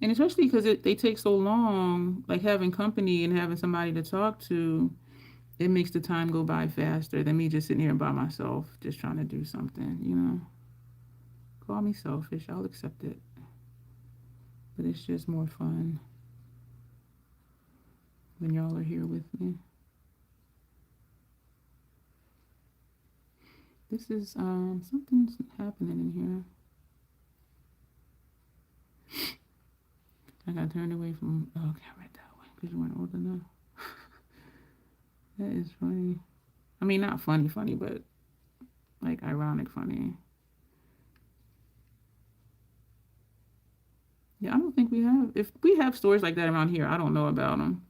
And especially because they take so long, like having company and having somebody to talk to, it makes the time go by faster than me just sitting here by myself, just trying to do something, you know. Call me selfish, I'll accept it. But it's just more fun when y'all are here with me. This is, something's happening in here. I got turned away from, oh, okay, I read that way because you weren't old enough. That is funny. I mean, not funny, but like ironic funny. Yeah, I don't think we have, if we have stores like that around here, I don't know about them.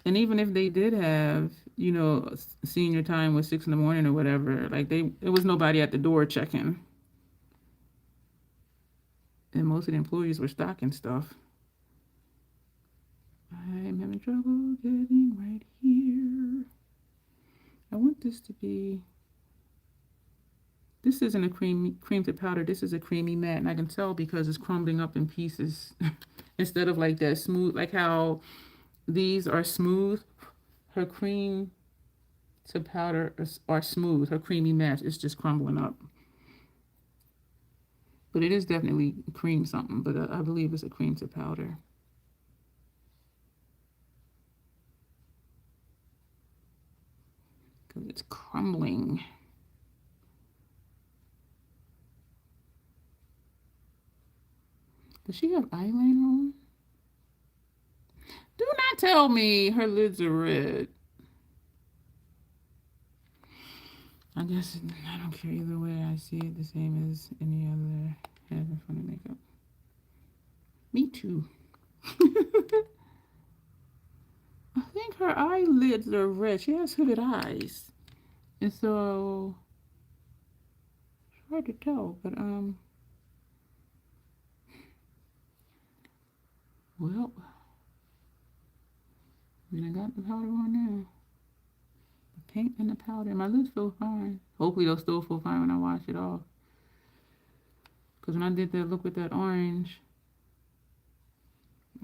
And even if they did have, you know, senior time was 6 a.m. or whatever, like there was nobody at the door checking. And most of the employees were stocking stuff. I'm having trouble getting right here. I want this to be, this isn't a cream to powder, this is a creamy matte, and I can tell because it's crumbling up in pieces instead of like that smooth, like how these are smooth. Her cream to powder are smooth. Her creamy matte is just crumbling up. But it is definitely cream something, but I believe it's a cream to powder. Because it's crumbling. Does she have eyeliner on? Do not tell me her lids are red. I guess I don't care either way. I see it the same as any other having funny makeup. Me too. I think her eyelids are red. She has hooded eyes. And so it's hard to tell, but well, I mean, I got the powder on now. The paint and the powder. My lids feel fine. Hopefully they'll still feel fine when I wash it off. Because when I did that look with that orange,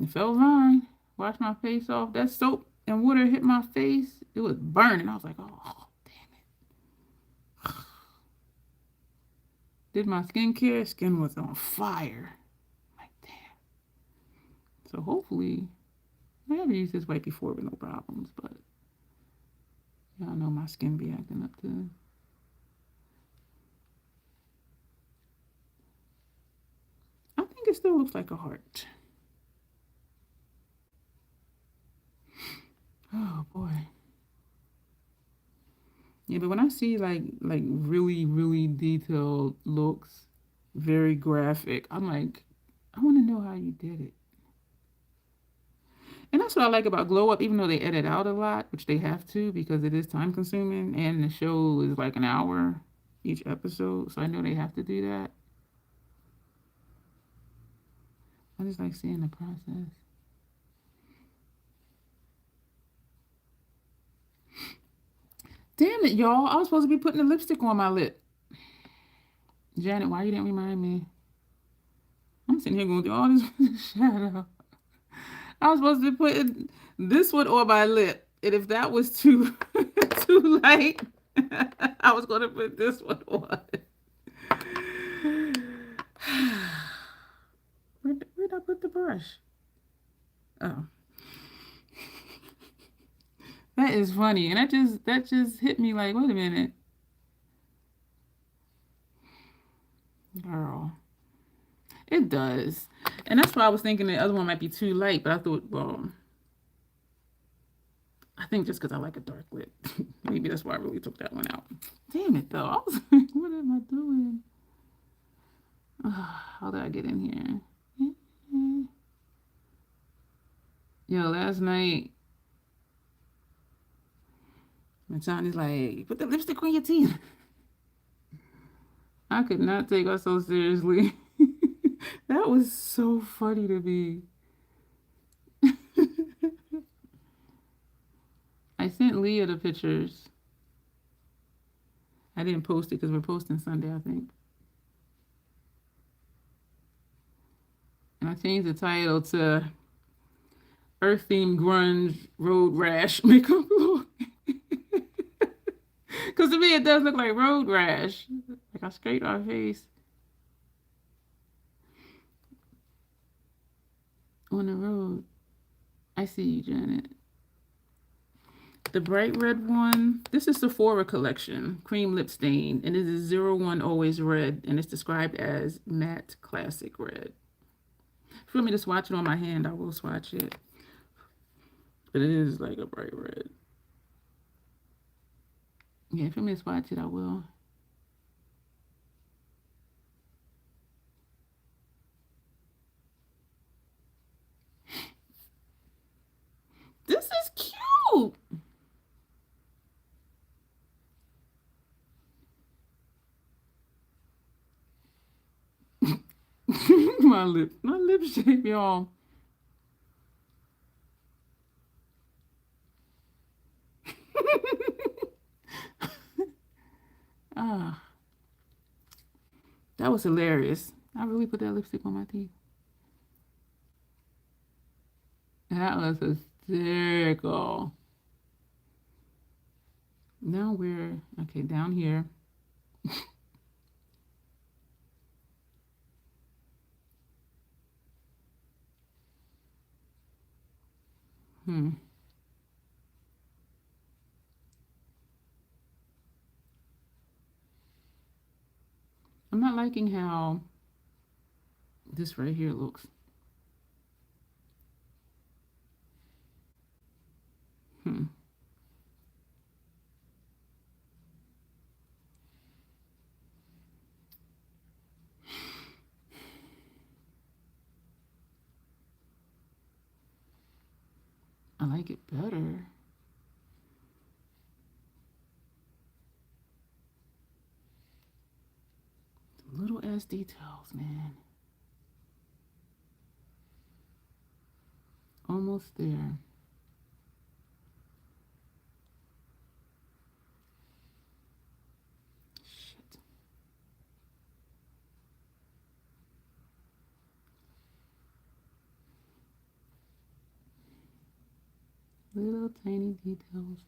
it felt fine. Washed my face off. That soap and water hit my face. It was burning. I was like, oh, damn it. Did my skincare. Skin was on fire. I'm like, damn. So hopefully, I haven't used this white before with no problems, but y'all know my skin be acting up too. I think it still looks like a heart. Oh boy. Yeah, but when I see like really, really detailed looks, very graphic, I'm like, I want to know how you did it. And that's what I like about Glow Up, even though they edit out a lot, which they have to because it is time consuming and the show is like an hour each episode. So I know they have to do that. I just like seeing the process. Damn it, y'all. I was supposed to be putting the lipstick on my lip. Janet, why you didn't remind me? I'm sitting here going through all this shadow. I was supposed to be putting this one on my lip. And if that was too too light, I was going to put this one on. Where'd I put the brush? Oh, that is funny. And that just hit me like, wait a minute. Girl. It does. And that's why I was thinking the other one might be too light, but I thought, well, I think just because I like a dark lip. Maybe that's why I really took that one out. Damn it, though. I was like, what am I doing? How did I get in here? Yo, last night, Johnny's like, put the lipstick on your teeth. I could not take her so seriously. That was so funny to me. I sent Leah the pictures. I didn't post it because we're posting Sunday, I think. And I changed the title to Earth Theme Grunge Road Rash Makeup Look. Because to me, it does look like road rash. Like I scraped our face on the road. I see you, Janet. The bright red one, this is Sephora collection, cream lip stain, and it is 01 Always Red, and it's described as matte classic red. If you want me to swatch it on my hand, I will swatch it. But it is like a bright red. Yeah, if you want me to swatch it, I will. This is cute. my lip shape, y'all. Ah, that was hilarious. I really put that lipstick on my teeth. That was hysterical. Now we're okay down here. Hmm. I'm not liking how this right here looks. Hmm. I like it better. Little ass details, man. Almost there. Shit. Little tiny details.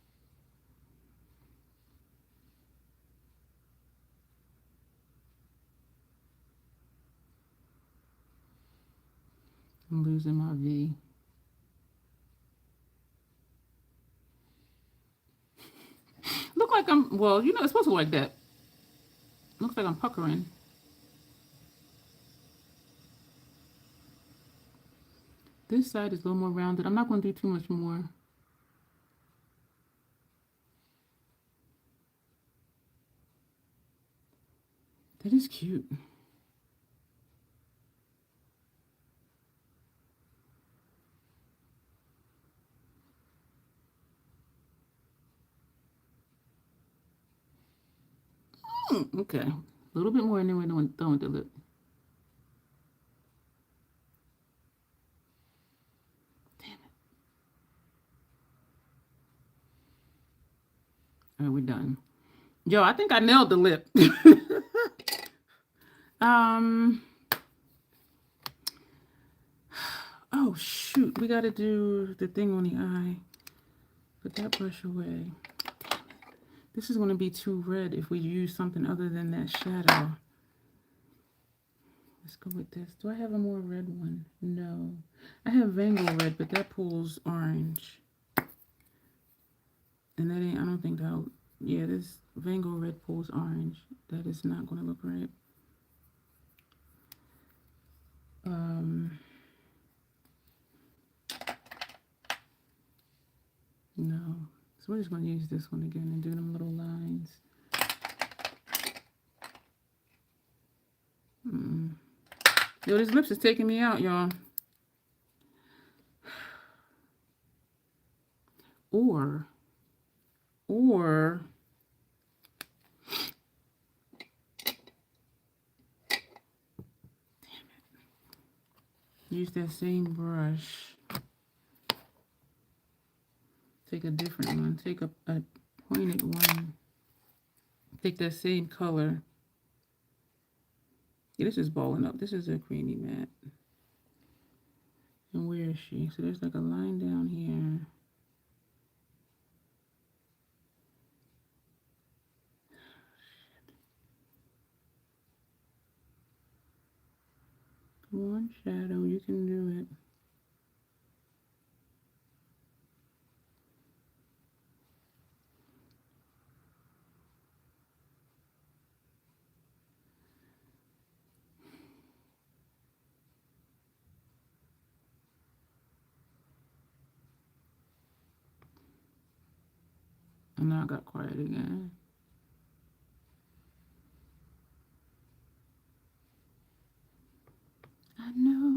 I'm losing my V. Look like I'm, well, you know, it's supposed to look like that. Looks like I'm puckering. This side is a little more rounded. I'm not going to do too much more. That is cute. Okay. A little bit more and then we're done with the lip. Damn it. All right, we're done. Yo, I think I nailed the lip. Oh shoot, we gotta do the thing on the eye. Put that brush away. Damn it. This is gonna be too red if we use something other than that shadow. Let's go with this. Do I have a more red one? No. I have Van Gogh red, but that pulls orange. And that ain't, I don't think that'll, yeah, this Van Gogh red pulls orange. That is not gonna look right. No. So we're just going to use this one again and do them little lines. Yo, this lips is taking me out, y'all. Or damn it. Use that same brush. Take a different one. Take a pointed one. Take that same color. Yeah, this is balling up. This is a creamy matte. And where is she? So there's like a line down here. Come on, shadow. You can do it. And now I got quiet again. I know.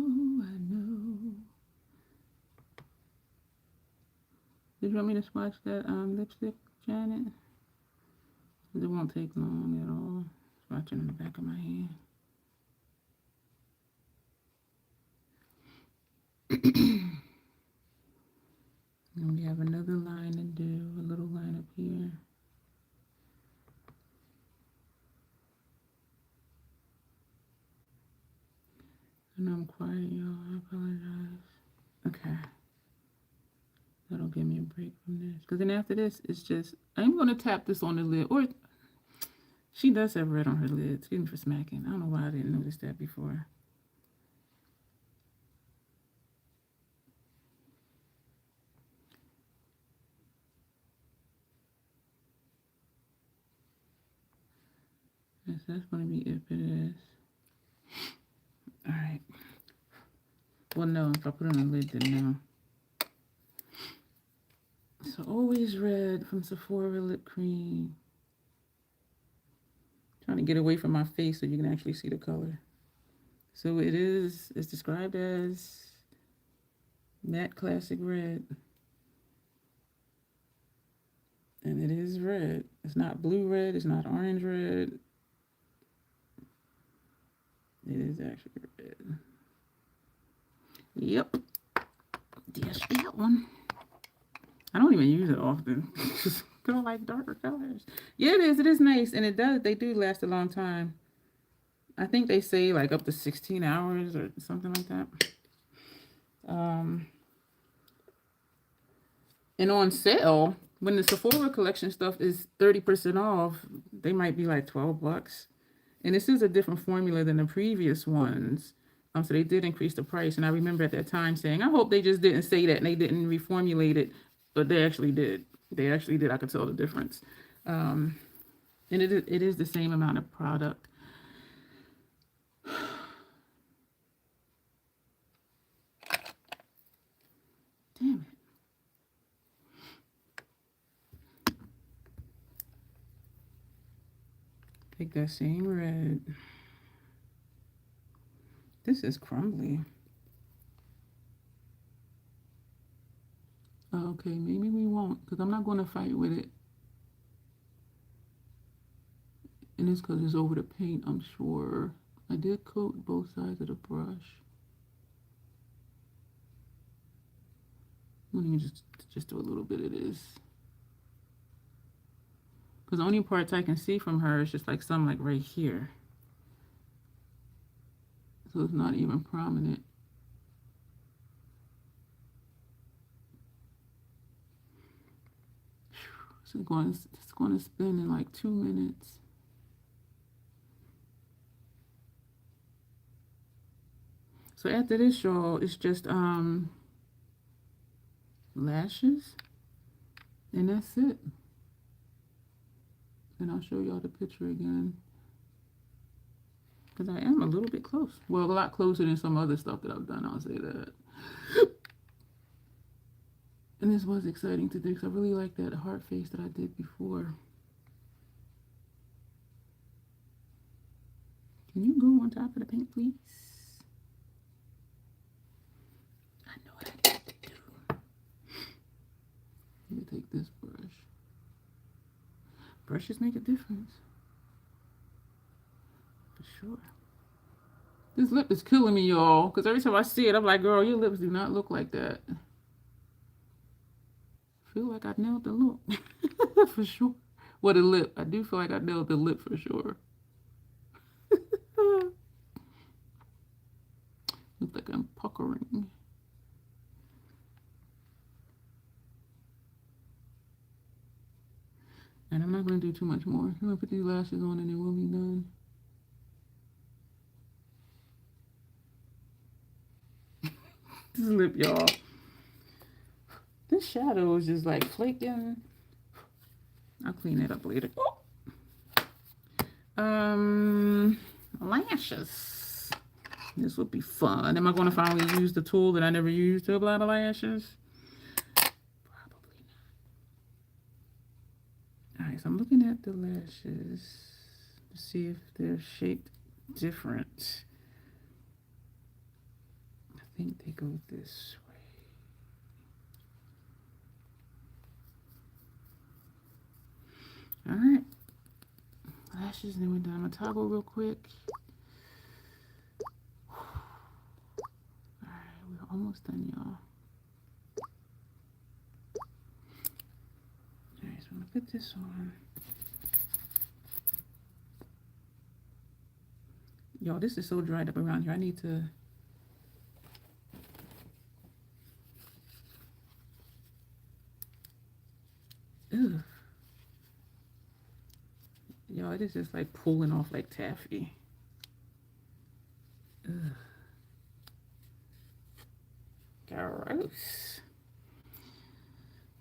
Did you want me to swatch that lipstick, Janet? Because it won't take long at all. Swatching on the back of my hand. And we have another line to do, a little line up here. I know I'm quiet, y'all. I apologize. Okay. That'll give me a break from this. Because then after this, it's just, I'm going to tap this on the lid. Or, she does have red on her lid. Excuse me for smacking. I don't know why I didn't notice that before. Yes, that's going to be it for this. All right. Well, no, if I put it on the lid, then no. So always red from Sephora lip cream. Trying to get away from my face so you can actually see the color. So it's described as matte classic red. And it is red. It's not blue red. It's not orange red. It is actually red. Yep. There's that one. I don't even use it often. Just don't like darker colors. Yeah, it is. It is nice. And it does. They do last a long time. I think they say like up to 16 hours or something like that. And on sale, when the Sephora collection stuff is 30% off, they might be like $12. And this is a different formula than the previous ones. So they did increase the price. And I remember at that time saying, I hope they just didn't say that and they didn't reformulate it. But they actually did. They actually did. I could tell the difference. And it is the same amount of product. Damn it. Take that same red. This is crumbly. Okay, maybe we won't, because I'm not going to fight with it. And it's because it's over the paint, I'm sure. I did coat both sides of the brush. Let me just do a little bit of this. Because the only parts I can see from her is just like some like right here. So it's not even prominent. So it's going to spin in like 2 minutes. So after this, y'all, it's just lashes, and that's it. And I'll show y'all the picture again, because I am a little bit close. Well, a lot closer than some other stuff that I've done, I'll say that. And this was exciting to do, because I really like that heart face that I did before. Can you go on top of the paint, please? I know what I need to do. Let me take this brush. Brushes make a difference. For sure. This lip is killing me, y'all, because every time I see it, I'm like, girl, your lips do not look like that. I feel like I nailed the look. For sure. Well, the lip. I do feel like I nailed the lip for sure. Looks like I'm puckering. And I'm not going to do too much more. I'm going to put these lashes on and then we'll be done. This lip, y'all. This shadow is just like flaking. I'll clean it up later. Oh. Lashes. This will be fun. Am I going to finally use the tool that I never used to apply the lashes? Probably not. Alright, so I'm looking at the lashes to see if they're shaped different. I think they go this way. Alright. Lashes, then we're done. I'm going to toggle real quick. Alright, we're almost done, y'all. Alright, so I'm going to put this on. Y'all, this is so dried up around here. I need to... Ugh. Y'all, it is just like pulling off like taffy. Ugh. Gross.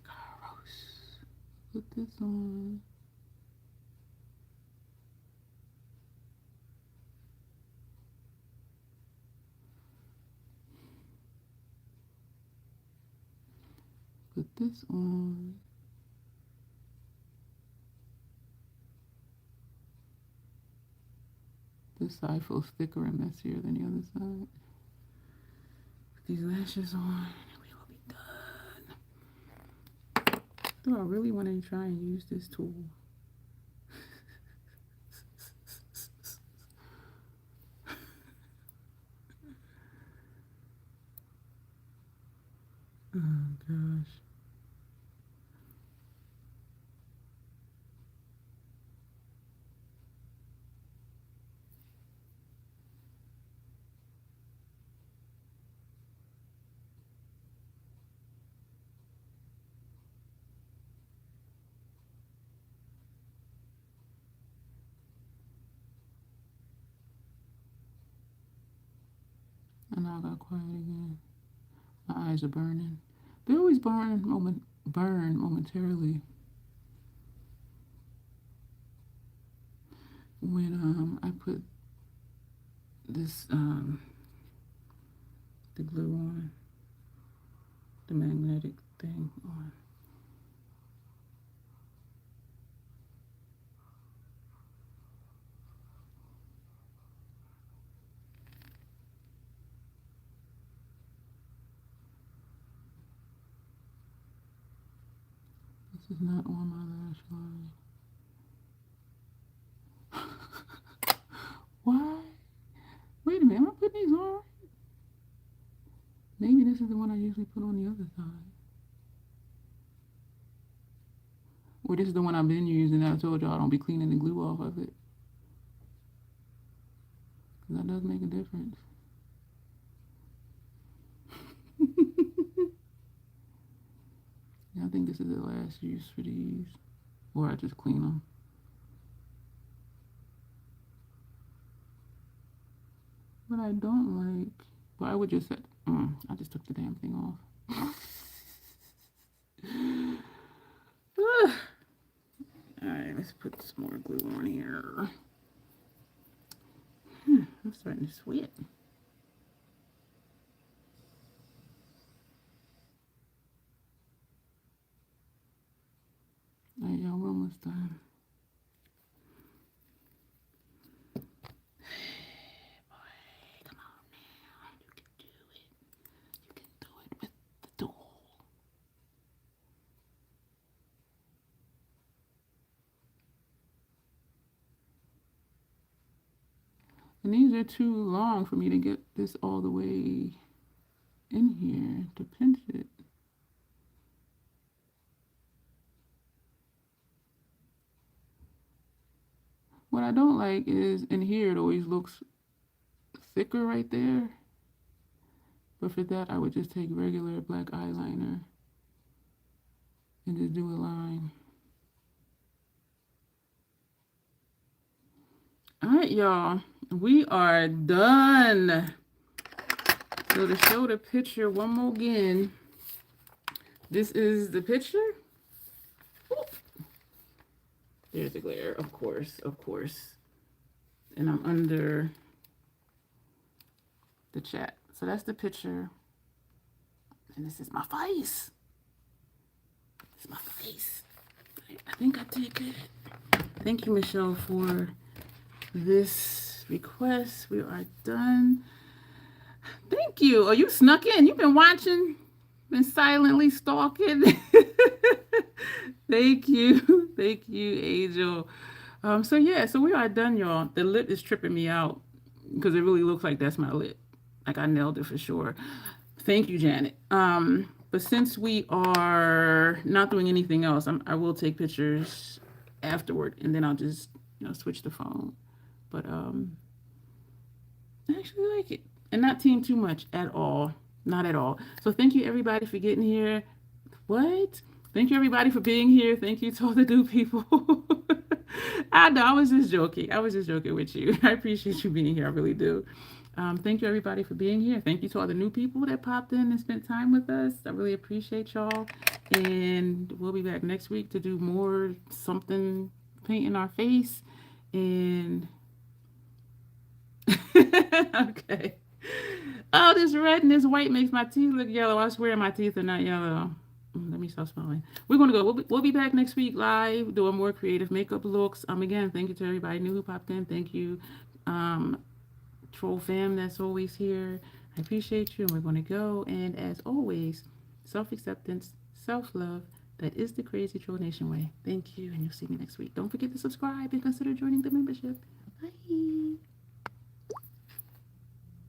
Gross. Put this on. Put this on. This side feels thicker and messier than the other side. Put these lashes on and we will be done. Do I really want to try and use this tool? Oh gosh. And now I got quiet again. My eyes are burning. They always burn momentarily when I put this the glue on, the magnetic thing on. This is not on my lash line. Why? Wait a minute, am I putting these on? Maybe this is the one I usually put on the other side. Or this is the one I've been using that I told y'all I don't be cleaning the glue off of it. Because that does make a difference. Yeah, I think this is the last use for these. Or I just clean them. What I don't like, well, I would just say, I just took the damn thing off. Alright, let's put some more glue on here. I'm starting to sweat. Alright, y'all, we're almost done. And these are too long for me to get this all the way in here to pinch it. What I don't like is in here it always looks thicker right there. But for that I would just take regular black eyeliner and just do a line. Alright, y'all. We are done. So to show the picture one more again, this is the picture. Oop. There's the glare, of course, of course. And I'm under the chat. So that's the picture. And this is my face. This is my face. I think I did good. Thank you, Michelle, for this request. We are done. Thank you. Oh, you snuck in. You've been watching, been silently stalking. Thank you. Thank you, Angel. So yeah, so we are done, y'all. The lip is tripping me out because it really looks like that's my lip. Like I nailed it for sure. Thank you, Janet. But since we are not doing anything else, I will take pictures afterward and then I'll just, switch the phone. But I actually like it. And not team too much at all. Not at all. So thank you everybody for getting here. What? Thank you everybody for being here. Thank you to all the new people. I know, I was just joking. I was just joking with you. I appreciate you being here. I really do. Thank you everybody for being here. Thank you to all the new people that popped in and spent time with us. I really appreciate y'all. And we'll be back next week to do more something painting our face. And okay. Oh, this red and this white makes my teeth look yellow. I swear my teeth are not yellow. Let me stop smiling. We're going to go. We'll be back next week live doing more creative makeup looks. Again, thank you to everybody new who popped in. Thank you, Troll fam that's always here. I appreciate you, and we're going to go. And as always, self-acceptance, self-love. That is the Crazy Troll Nation way. Thank you, and you'll see me next week. Don't forget to subscribe and consider joining the membership. Bye.